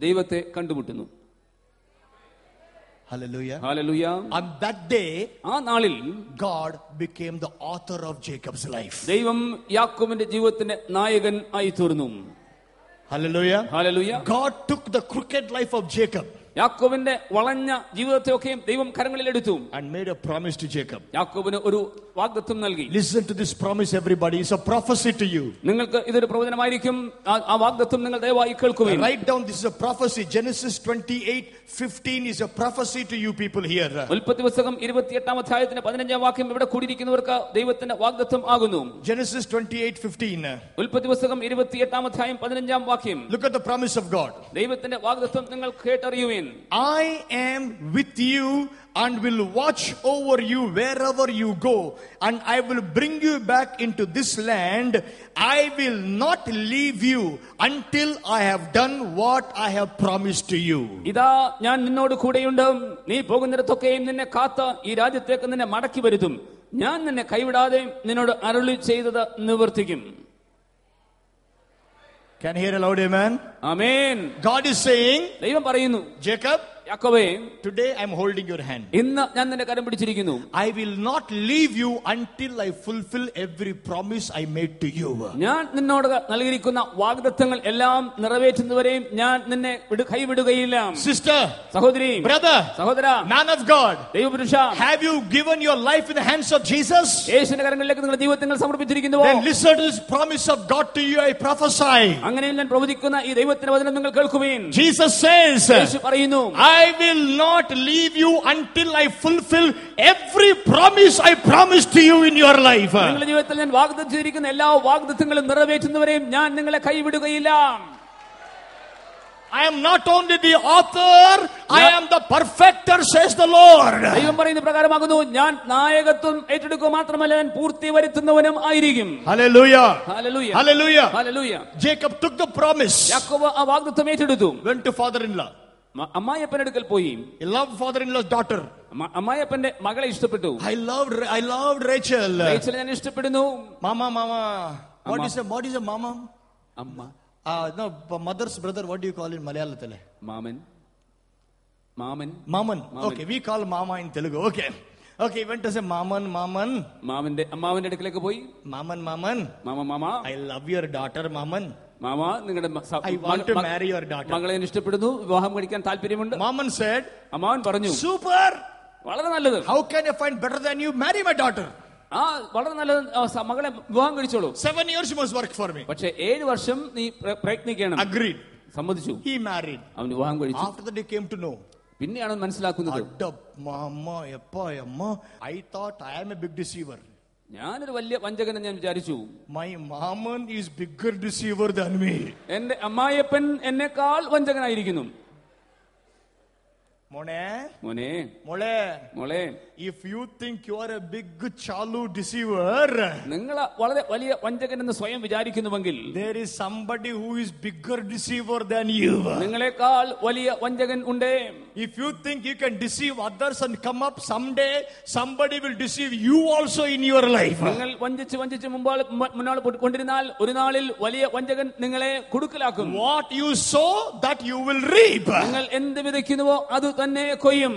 Speaker 2: ദൈവത്തെ കണ്ടുമുട്ടുന്നു.
Speaker 1: Hallelujah.
Speaker 2: Hallelujah.
Speaker 1: On that day,
Speaker 2: ആ നാളിൽ
Speaker 1: God became the author of Jacob's life.
Speaker 2: ദൈവം യാക്കോബിന്റെ ജീവിതത്തിന്റെ നായകൻ ആയി തീർന്നു.
Speaker 1: Hallelujah.
Speaker 2: Hallelujah.
Speaker 1: God took the crooked life of Jacob
Speaker 2: യാക്കോബിന്റെ വളഞ്ഞ ജീവിതത്തെയൊക്കെയും ദൈവം കരങ്ങളിൽ എടുത്തു.
Speaker 1: and made a promise to Jacob.
Speaker 2: യാക്കോബിന് ഒരു വാഗ്ദത്തം നൽകി.
Speaker 1: Listen to this promise, everybody. It's a prophecy to you.
Speaker 2: നിങ്ങൾക്ക് ഇതൊരു പ്രവചനമായിരിക്കും. ആ വാഗ്ദത്തം നിങ്ങൾ ദയവായി കേൾക്കുവിൻ.
Speaker 1: Write down, this is a prophecy. Genesis 28:15 is a prophecy to you people here.
Speaker 2: ഉൽപ്പത്തി പുസ്തകം 28-ാം അധ്യായത്തിന്റെ 15-ാം വാക്യം ഇവിടെ കൂടിയിരിക്കുന്നവർക്ക് ദൈവത്തിന്റെ വാഗ്ദത്തം ആകുന്നു.
Speaker 1: Genesis 28:15.
Speaker 2: ഉൽപ്പത്തി പുസ്തകം 28-ാം അധ്യായം 15-ാം വാക്യം.
Speaker 1: Look at the promise of God.
Speaker 2: ദൈവത്തിന്റെ വാഗ്ദത്തം നിങ്ങൾ കേട്ടറിയുവിൻ. കേൾക്കുവേൻ.
Speaker 1: I am with you and will watch over you wherever you go, and I will bring you back into this land. I will not leave you until I have done what I have promised to you.
Speaker 2: ഇതാ ഞാൻ നിന്നോട് കൂടെയുണ്ട്, നീ പോകുന്നിടത്തൊക്കെയും നിന്നെ കാത്ത് ഈ രാജ്യത്തേക്ക് നിന്നെ മടക്കി വരുത്തും. ഞാൻ നിന്നെ കൈവിടാതെ നിന്നോട് അരുളി ചെയ്തത് നിവർത്തിക്കും.
Speaker 1: Can you hear a loud amen?
Speaker 2: Amen.
Speaker 1: God is saying,
Speaker 2: ദൈവം പറയുന്നു,
Speaker 1: Jacob,
Speaker 2: യാക്കോബേ,
Speaker 1: today I am holding your hand.
Speaker 2: ഇന്ന് ഞാൻ നിന്നെ കരം പിടിച്ചിരിക്കുന്നു.
Speaker 1: I will not leave you until I fulfill every promise I made to you.
Speaker 2: ഞാൻ നിന്നോട് നൽകിയിരിക്കുന്ന വാഗ്ദത്തങ്ങൾ എല്ലാം നിറവേറ്റുന്നവരെയും ഞാൻ നിന്നെ കൈവിടുകയില്ല.
Speaker 1: Sister,
Speaker 2: സഹോദരി,
Speaker 1: brother,
Speaker 2: സഹോദര,
Speaker 1: man of God,
Speaker 2: ദൈവപുരുഷ,
Speaker 1: have you given your life in the hands of Jesus?
Speaker 2: യേശുവിന്റെ കരങ്ങളിലേക്ക് നിങ്ങളുടെ ജീവിതത്തെ നിങ്ങൾ സമർപ്പിച്ചിരിക്കുന്നുവോ?
Speaker 1: Then listen to this promise of God to you. I prophesy.
Speaker 2: അങ്ങനെ ഞാൻ പ്രവചിക്കുന്ന ഈ ദൈവത്തിന്റെ വചനം നിങ്ങൾ കേൾക്കുവിൻ.
Speaker 1: Jesus says,
Speaker 2: യേശു പറയുന്നു,
Speaker 1: I will not leave you until I fulfill every promise I promised to you in your life.
Speaker 2: നിങ്ങളുടെ ജീവിതത്തിൽ ഞാൻ വാഗ്ദത്തം ചെയ്തിരിക്കുന്ന എല്ലാ വാഗ്ദത്തങ്ങളും നിറവേറ്റുന്നവരെയും ഞാൻ നിങ്ങളെ കൈവിടുകയില്ല.
Speaker 1: I am not only the author, I am the perfecter, says the Lord.
Speaker 2: ദൈവം പറയുന്ന പ്രകാരമാകുന്നു, ഞാൻ നായകത്വം ഏറ്റെടുക്കുക മാത്രമല്ല, ഞാൻ പൂർത്തി വരുത്തുന്നവനും ആയിരിക്കും.
Speaker 1: Hallelujah.
Speaker 2: Hallelujah.
Speaker 1: Hallelujah.
Speaker 2: Hallelujah.
Speaker 1: Jacob took the promise.
Speaker 2: യാക്കോബ് ആ വാഗ്ദത്തം ഏറ്റെടുത്തു.
Speaker 1: Went to father-in-law.
Speaker 2: അമ്മായിയപ്പന്റെ അടുക്കൽ പോയി.
Speaker 1: He loved father-in-law's daughter.
Speaker 2: അമ്മായിയപ്പന്റെ മകളെ ഇഷ്ടപ്പെട്ടു.
Speaker 1: I loved Rachel.
Speaker 2: റേച്ചൽ ഞാൻ ഇഷ്ടപ്പെടുന്നു.
Speaker 1: Mama. What is a mama?
Speaker 2: അമ്മ.
Speaker 1: No, mother's brother. What do you call in Malayalam? Maman. Okay, we call mama in Telugu. Okay, went to say maman.
Speaker 2: അമ്മാവന്റെ അടുക്കലേക്ക് പോയി.
Speaker 1: Mama. I love your daughter, maman.
Speaker 2: Mama, നിങ്ങളുടെ
Speaker 1: I want to marry your daughter.
Speaker 2: മകളെ ഇഷ്ടപ്പെടുന്നു, വിവാഹം കഴിക്കാൻ താല്പര്യമുണ്ട്.
Speaker 1: Maman said,
Speaker 2: അമ്മാവൻ പറഞ്ഞു,
Speaker 1: super,
Speaker 2: വളരെ നല്ലത്.
Speaker 1: How can I find better than you? Marry my daughter.
Speaker 2: വളരെ നല്ലത്, മകളെ വിവാഹം കഴിച്ചോളൂ.
Speaker 1: 7 years you must work for me.
Speaker 2: പക്ഷേ 7 വർഷം നീ പ്രയത്നിക്കണം.
Speaker 1: Agreed.
Speaker 2: സമ്മതിച്ചു.
Speaker 1: He married.
Speaker 2: അവൻ വിവാഹം കഴിച്ചു.
Speaker 1: After that he came to know.
Speaker 2: പിന്നെയാണ് മനസ്സിലാക്കുന്നത്,
Speaker 1: I thought I am a big deceiver.
Speaker 2: ഞാനൊരു വലിയ വഞ്ചകനെന്ന് ഞാൻ വിചാരിച്ചു.
Speaker 1: My maman is bigger deceiver than me.
Speaker 2: എന്റെ അമ്മായിയപ്പൻ എന്നെക്കാൾ വഞ്ചകനായിരിക്കുന്നു. മോളെ,
Speaker 1: if you think you are a big chalu deceiver,
Speaker 2: നിങ്ങൾ വളരെ വലിയ വഞ്ചകൻ എന്ന് സ്വയം വിചാരിക്കുന്നുവെങ്കിൽ,
Speaker 1: there is somebody who is bigger deceiver than you.
Speaker 2: നിങ്ങളെക്കാൾ വലിയ വഞ്ചകൻ ഉണ്ട്.
Speaker 1: If you think you can deceive others and come up someday, somebody will deceive you also in your life.
Speaker 2: നിങ്ങൾ വഞ്ചിച്ച് മുന്നോട്ട് കൊണ്ടിരുന്നാൽ ഒരു നാളിൽ വലിയ വഞ്ചകൻ നിങ്ങളെ കുടുക്കലാക്കും.
Speaker 1: What you sow, that you will reap.
Speaker 2: നിങ്ങൾ എന്ത് വിതയ്ക്കുന്നുവോ അത് തന്നെ കൊയ്യും.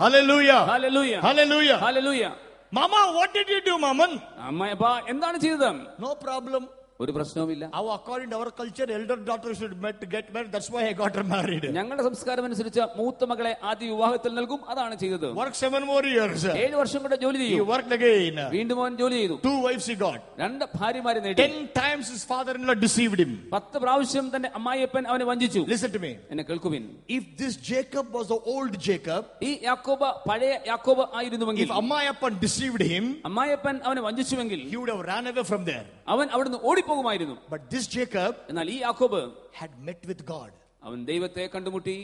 Speaker 1: Hallelujah.
Speaker 2: Hallelujah.
Speaker 1: Hallelujah.
Speaker 2: Hallelujah.
Speaker 1: Mama, what did you do, Maman?
Speaker 2: അമ്മായിയപ്പ എന്താണ് ചെയ്തത്?
Speaker 1: No problem.
Speaker 2: ഒരു പ്രശ്നവുമില്ല.
Speaker 1: According to our culture, elder daughter should get married. That's why I got her married.
Speaker 2: ഞങ്ങളുടെ സംസ്കാരം അനുസരിച്ച് മൂത്ത മകളെ ആദ്യ വിവാഹത്തിൽ നൽകും. അതാണ് ചെയ്തത്.
Speaker 1: Work 7 more years.
Speaker 2: 7 വർഷം കൂടെ ജോലി ചെയ്തു.
Speaker 1: He worked again.
Speaker 2: വീണ്ടും അവൻ ജോലി ചെയ്തു.
Speaker 1: 2 wives he got.
Speaker 2: 2 ഭാര്യമാരെ നേടി.
Speaker 1: 10 times his father-in-law deceived him.
Speaker 2: 10 പ്രാവശ്യം തന്റെ അമ്മായിയപ്പൻ അവനെ വഞ്ചിച്ചു.
Speaker 1: Listen to me.
Speaker 2: എന്നെ കേൾക്കുവിൻ.
Speaker 1: If this Jacob was the old Jacob,
Speaker 2: ഈ യാക്കോബ് പഴയ യാക്കോബ് ആയിരുന്നുവെങ്കിൽ,
Speaker 1: if Ammayappan deceived him,
Speaker 2: അമ്മായിയപ്പൻ അവനെ വഞ്ചിച്ചുവെങ്കിൽ,
Speaker 1: he would have ran away from there.
Speaker 2: അവൻ അവിടുന്ന് ഓടിപ്പോകുമായിരുന്നു.
Speaker 1: But this Jacob,
Speaker 2: എന്നാൽ ഈ യാക്കോബ്
Speaker 1: had met with God.
Speaker 2: അവൻ ദൈവത്തെ കണ്ടുമുട്ടി.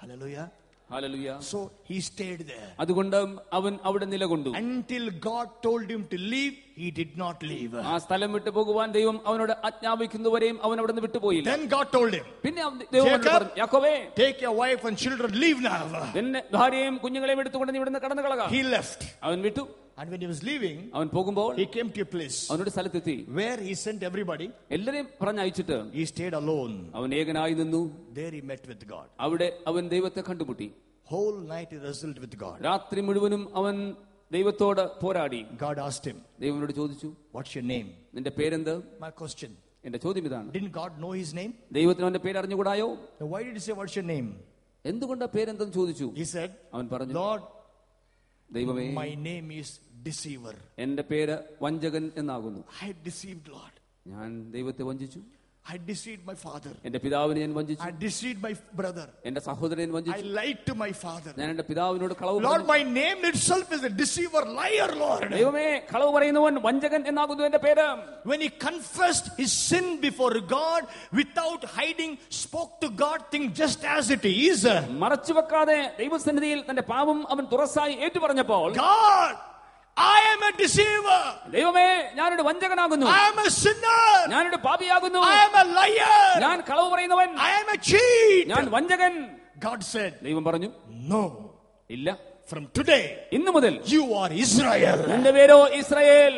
Speaker 1: Hallelujah.
Speaker 2: Hallelujah.
Speaker 1: So he stayed there.
Speaker 2: അതുകൊണ്ട് അവൻ അവിടെ നിലകൊണ്ടു.
Speaker 1: Until God told him to leave, he did not leave.
Speaker 2: ആ സ്ഥലം വിട്ടു പോകുവാൻ ദൈവം അവനോട് ആജ്ഞാപിക്കുന്നവരെയും അവൻ അവിടെ നിന്ന് വിട്ടുപോയില്ല.
Speaker 1: Then God told him,
Speaker 2: പിന്നെ ദൈവം പറഞ്ഞു, യാക്കോബേ,
Speaker 1: take your wife and children, leave now.
Speaker 2: നിന്റെ ഭാര്യയും കുഞ്ഞുങ്ങളെയും എടുത്തുകൊണ്ട് നീ ഇവിടുന്ന് കടന്നു കളക.
Speaker 1: He left.
Speaker 2: അവൻ വിട്ടു.
Speaker 1: And when he was leaving,
Speaker 2: അവൻ പോകുമ്പോൾ
Speaker 1: he came to a place
Speaker 2: അവനൊരു സ്ഥലത്തെത്തി.
Speaker 1: where he sent everybody.
Speaker 2: എല്ലാരെയും പറഞ്ഞയച്ചിട്ട്
Speaker 1: He stayed alone.
Speaker 2: അവൻ ഏകനായി നിന്നു.
Speaker 1: There he met with God.
Speaker 2: അവിടെ അവൻ ദൈവത്തെ കണ്ടുമുട്ടി.
Speaker 1: Whole night he wrestled with God.
Speaker 2: രാത്രി മുഴുവനും അവൻ ദൈവത്തോട് പോരാടി.
Speaker 1: God asked him,
Speaker 2: ദൈവനോട് ചോദിച്ചു,
Speaker 1: what's your name?
Speaker 2: നിന്റെ പേരെന്ത്?
Speaker 1: My question.
Speaker 2: എന്റെ ചോദ്യം ഇതാണ്.
Speaker 1: Didn't God know his name?
Speaker 2: ദൈവത്തിന് അവന്റെ പേര് അറിഞ്ഞുകൂടായോ?
Speaker 1: Now why did he say, what's your name?
Speaker 2: എന്തുകൊണ്ടാ പേരെന്തെന്ന് ചോദിച്ചു.
Speaker 1: He said,
Speaker 2: അവൻ പറഞ്ഞു,
Speaker 1: Lord,
Speaker 2: ദൈവമേ,
Speaker 1: my name is deceiver.
Speaker 2: എന്റെ പേര് വഞ്ചകൻ എന്നാകുന്നു.
Speaker 1: I deceived Lord.
Speaker 2: ഞാൻ ദൈവത്തെ വഞ്ചിച്ചു.
Speaker 1: I deceived my father.
Speaker 2: എന്റെ പിതാവിനെ ഞാൻ വഞ്ചിച്ചു.
Speaker 1: I deceived my brother.
Speaker 2: എന്റെ സഹോദരനെ
Speaker 1: I
Speaker 2: വഞ്ചിച്ചു.
Speaker 1: lied to my father.
Speaker 2: ഞാൻ എന്റെ പിതാവിനോട് കളവ്
Speaker 1: Lord,
Speaker 2: പറഞ്ഞു.
Speaker 1: my name itself is a deceiver, liar, Lord.
Speaker 2: ദൈവമേ, കളവ് പറയുന്നവൻ വഞ്ചകൻ എന്നാകുന്നു എന്റെ പേര്.
Speaker 1: When he confessed his sin before God without hiding, spoke to God things just as it is.
Speaker 2: മറച്ചു വെക്കാതെ ദൈവസന്നിധിയിൽ തന്റെ പാപം അവൻ തുറസായി ഏറ്റുപറഞ്ഞപ്പോൾ,
Speaker 1: God, I am a deceiver.
Speaker 2: ദൈവമേ, ഞാനൊരു വഞ്ചകനാകുന്നു.
Speaker 1: I am a sinner.
Speaker 2: ഞാനൊരു പാപിയാകുന്നു.
Speaker 1: I am a liar.
Speaker 2: ഞാൻ കളവ് പറയുന്നവൻ.
Speaker 1: I am a cheat.
Speaker 2: ഞാൻ വഞ്ചകൻ.
Speaker 1: God said,
Speaker 2: ദൈവം പറഞ്ഞു,
Speaker 1: no.
Speaker 2: ഇല്ല.
Speaker 1: From today,
Speaker 2: ഇന്നു മുതൽ
Speaker 1: you are Israel.
Speaker 2: നിന്റെ പേരോ ഇസ്രായേൽ.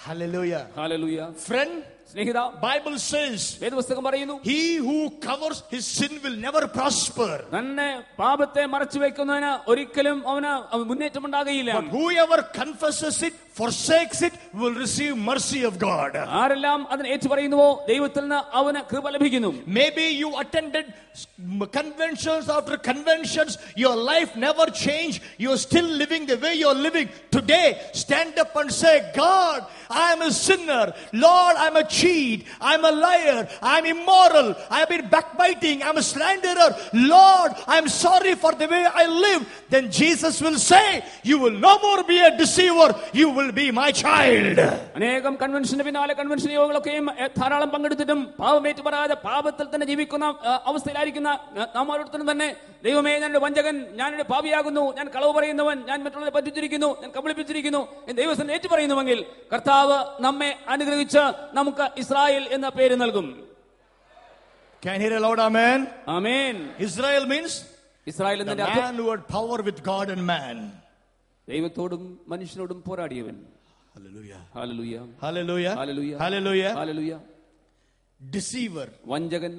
Speaker 1: Hallelujah.
Speaker 2: ഹല്ലേലൂയ.
Speaker 1: Friend,
Speaker 2: സ്നേഹിത,
Speaker 1: Bible says,
Speaker 2: വേദപുസ്തകം പറയുന്നു,
Speaker 1: he who covers his sin will never prosper.
Speaker 2: തന്നെ പാപത്തെ മറച്ചു വെക്കുന്നവന് ഒരിക്കലും അവന് മുന്നേറ്റം ഉണ്ടാകുകയില്ല.
Speaker 1: But whoever confesses it, forsakes it, will receive mercy of God.
Speaker 2: ആരെല്ലാം അതിനെ ഏറ്റുപറയുന്നുവോ ദൈവത്തിൽ നിന്ന് അവന് കൃപ ലഭിക്കുന്നു.
Speaker 1: Maybe you attended conventions after conventions, your life never changed, you're still living the way you're living. Today, stand up and say, God, I am a sinner. Lord, I'm a cheat. I'm a liar. I'm immoral. I've been backbiting. I'm a slanderer. Lord, I'm sorry for the way I live. Then Jesus will say, you will no more be a deceiver. You will be my child.
Speaker 2: അനേകം കൺവെൻഷന് പിന്നാലെ convention യോഗങ്ങളൊക്കെയും ധാരാളം പങ്കെടുത്തിട്ടും പാപമേറ്റു പറയാതെ പാപത്തിൽ തന്നെ ജീവിക്കുന്ന അവസ്ഥയിലായിരിക്കുന്ന നാം ഓരോരുത്തരും തന്നെ, ദൈവമേ, ഞാനൊരു വഞ്ചകൻ, ഞാനൊരു പാപിയാകുന്നു, ഞാൻ കളവ് പറയുന്നവൻ, ഞാൻ മറ്റുള്ളവരെ പറ്റിച്ചിരിക്കുന്നു, ഞാൻ കബളിപ്പിച്ചിരിക്കുന്നു എന്ന് ദൈവത്തിന് ഏറ്റു പറയുന്നുവെങ്കിൽ കർത്താവ് നമ്മെ അനുഗ്രഹിച്ച് നമുക്ക് ഇസ്രായേൽ എന്ന പേര് നൽകും.
Speaker 1: Can you hear a loud amen?
Speaker 2: Amen.
Speaker 1: Israel means
Speaker 2: Israel
Speaker 1: the
Speaker 2: എന്നതിന്റെ അർത്ഥം
Speaker 1: man who had power with God and man.
Speaker 2: ദൈവത്തോടും മനുഷ്യനോടും പോരാടിയവൻ.
Speaker 1: Hallelujah.
Speaker 2: Hallelujah.
Speaker 1: Hallelujah.
Speaker 2: Hallelujah.
Speaker 1: Hallelujah.
Speaker 2: Hallelujah.
Speaker 1: Deceiver
Speaker 2: വഞ്ചകൻ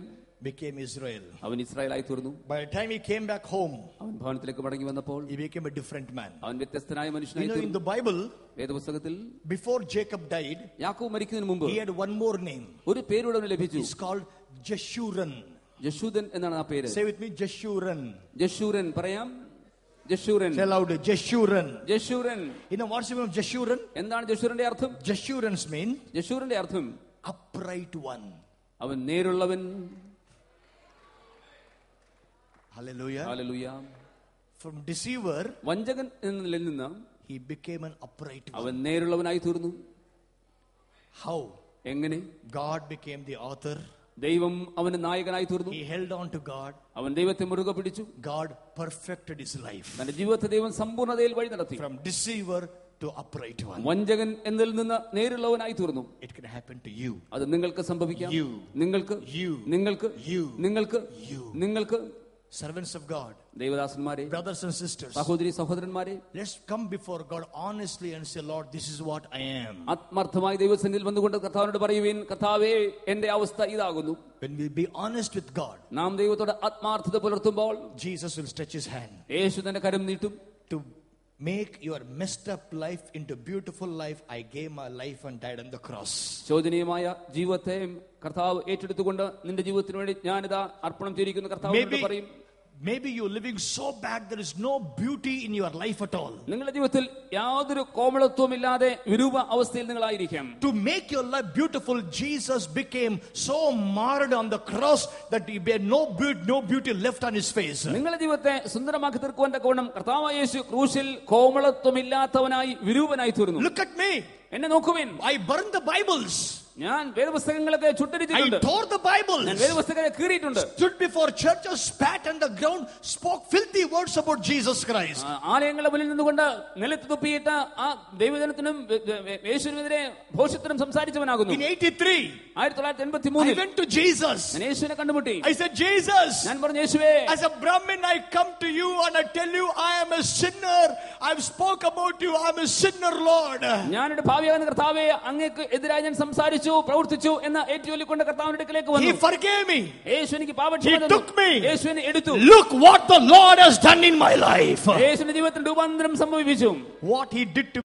Speaker 1: became Israel.
Speaker 2: അവൻ ഇസ്രായേലായി തീർന്നു.
Speaker 1: By the time he came back home,
Speaker 2: അവൻ ഭവനത്തിലേക്ക് മടങ്ങി വന്നപ്പോൾ
Speaker 1: he became a different man.
Speaker 2: അവൻ വ്യത്യസ്തനായ
Speaker 1: You
Speaker 2: മനുഷ്യനായി
Speaker 1: know, in
Speaker 2: തീർന്നു.
Speaker 1: the Bible,
Speaker 2: വേദപുസ്തകത്തിൽ
Speaker 1: before Jacob died,
Speaker 2: യാക്കോബ് മരിക്കുന്നതിന് മുമ്പ്
Speaker 1: he had one more name.
Speaker 2: ഒരു പേരൂടെ അവന് ലഭിച്ചു.
Speaker 1: It's called Jeshurun.
Speaker 2: ജശൂദൻ എന്നാണ് ആ പേര്.
Speaker 1: Say with me, Jeshurun.
Speaker 2: ജശൂരൻ പറയാം. ജശൂരൻ.
Speaker 1: Say louder, Jeshurun.
Speaker 2: ജശൂരൻ.
Speaker 1: You know what's the meaning of Jeshurun?
Speaker 2: എന്താണ് ജശൂരന്റെ അർത്ഥം?
Speaker 1: Jeshurun's mean
Speaker 2: ജശൂരന്റെ അർത്ഥം
Speaker 1: upright one.
Speaker 2: അവൻ നേരുള്ളവൻ.
Speaker 1: Hallelujah.
Speaker 2: ഹല്ലേലൂയ.
Speaker 1: From deceiver,
Speaker 2: വഞ്ചകൻ എന്നതിൽ നിന്ന്
Speaker 1: he became an upright one.
Speaker 2: അവൻ നേരുള്ളവനായി തീർന്നു.
Speaker 1: How?
Speaker 2: എങ്ങനെ?
Speaker 1: God became the author.
Speaker 2: ദൈവം അവന് നായകനായി തീർന്നു.
Speaker 1: He held on to God.
Speaker 2: അവൻ ദൈവത്തെ മുറുകെ പിടിച്ചു.
Speaker 1: God perfected his life.
Speaker 2: തന്റെ ജീവിതത്തെ ദൈവം സമ്പൂർണ്ണതയിൽ വഴി നടത്തി.
Speaker 1: From deceiver to upright one.
Speaker 2: വഞ്ചകൻ എന്നതിൽ നിന്ന് നേരുള്ളവനായി തീർന്നു.
Speaker 1: It can happen to you.
Speaker 2: അത് നിങ്ങൾക്ക് സംഭവിക്കാം.
Speaker 1: You.
Speaker 2: നിങ്ങൾക്ക്
Speaker 1: You.
Speaker 2: നിങ്ങൾക്ക്
Speaker 1: You.
Speaker 2: നിങ്ങൾക്ക്
Speaker 1: You.
Speaker 2: നിങ്ങൾക്ക്
Speaker 1: Servants of God,
Speaker 2: ദൈവദാസന്മാരെ,
Speaker 1: brothers and sisters,
Speaker 2: സഹോദരി സഹോദരന്മാരെ,
Speaker 1: let's come before God honestly and say, Lord, this is what I am.
Speaker 2: ആത്മാർത്ഥമായി ദൈവസന്നിധിയിൽ വന്നുകൊണ്ട് കർത്താവിനോട് പറയുവിൻ, കർത്താവേ, എന്റെ അവസ്ഥ ഇതാകുന്നു.
Speaker 1: When we be honest with God,
Speaker 2: നാം ദൈവത്തോട് ആത്മാർത്ഥത പുലർത്തുമ്പോൾ
Speaker 1: Jesus will stretch his hand
Speaker 2: യേശു തന്റെ കരം നീട്ടും.
Speaker 1: to make your messed up life into beautiful life. I gave my life and died on the cross.
Speaker 2: ശോചനീയമായ ജീവിതത്തെ കർത്താവ് ഏറ്റെടുത്തുകൊണ്ട് നിന്റെ ജീവിതത്തിന് വേണ്ടി ഞാനിതാ അർപ്പണം ചെയ്തിരിക്കുന്ന കർത്താവിനോട് പറയും.
Speaker 1: Maybe you're living so bad there is no beauty in your life at all.
Speaker 2: നിങ്ങളുടെ ജീവിതത്തിൽ യാതൊരു കോമളത്വമില്ലാതെ വിരൂപ അവസ്ഥയിൽ നിങ്ങളായിരിക്കാം.
Speaker 1: To make your life beautiful, Jesus became so marred on the cross that he had no beauty left on his face.
Speaker 2: നിങ്ങളുടെ ജീവിതത്തെ സുന്ദരമാക്കി തീർക്കുവാൻ തക്കവണ്ണം കർത്താവായ യേശു ക്രൂശിൽ കോമളത്വമില്ലാത്തവനായി വിരൂപനായി തീർന്നു.
Speaker 1: Look at me.
Speaker 2: എന്നെ നോക്കുവിൻ.
Speaker 1: I burned the Bibles.
Speaker 2: ഞാൻ വേദപുസ്തകങ്ങളൊക്കെ ചുട്ടരിച്ചിട്ടുണ്ട്.
Speaker 1: I tore the Bibles.
Speaker 2: ഞാൻ വേദപുസ്തകങ്ങളെ കീറിയിട്ടുണ്ട്.
Speaker 1: Stood before churches, spat on the ground, spoke filthy words about Jesus Christ.
Speaker 2: ആലയങ്ങളുടെ മുന്നിൽ നിന്നുകൊണ്ട് നിലത്ത് തുപ്പിയിട്ട് ആ ദൈവജനത്തിനും യേശുവിനെതിരെ ഭോഷത്തിനും സംസാരിച്ചവനാകുന്നു.
Speaker 1: In 83,
Speaker 2: 1983
Speaker 1: I went to Jesus.
Speaker 2: ഞാൻ യേശുവിനെ കണ്ടുമുട്ടി.
Speaker 1: I said, Jesus,
Speaker 2: ഞാൻ പറഞ്ഞു, യേശുവേ,
Speaker 1: as a Brahmin I come to you and I tell you I am a sinner. I've spoke about you. I'm a sinner, Lord.
Speaker 2: ഞാനൊരു ഭാവിയാകുന്ന കർത്താവേ, അങ്ങേക്ക് എതിരായി ഞാൻ സംസാരിച്ചു, പ്രവർത്തിച്ചു എന്ന ഏറ്റുചൊല്ലിക്കൊണ്ട് കർത്താവിന്റെ അടുക്കലേക്ക് വന്നു.
Speaker 1: He forgave me.
Speaker 2: യേശു എനിക്ക് പാപക്ഷമ
Speaker 1: He
Speaker 2: തന്നു.
Speaker 1: took me.
Speaker 2: യേശു എന്നെ എടുത്തു.
Speaker 1: Look what the Lord has done in my life.
Speaker 2: യേശുവിന്റെ ജീവിതത്തിൽ രൂപാന്തരം സംഭവിച്ചു.
Speaker 1: What he did to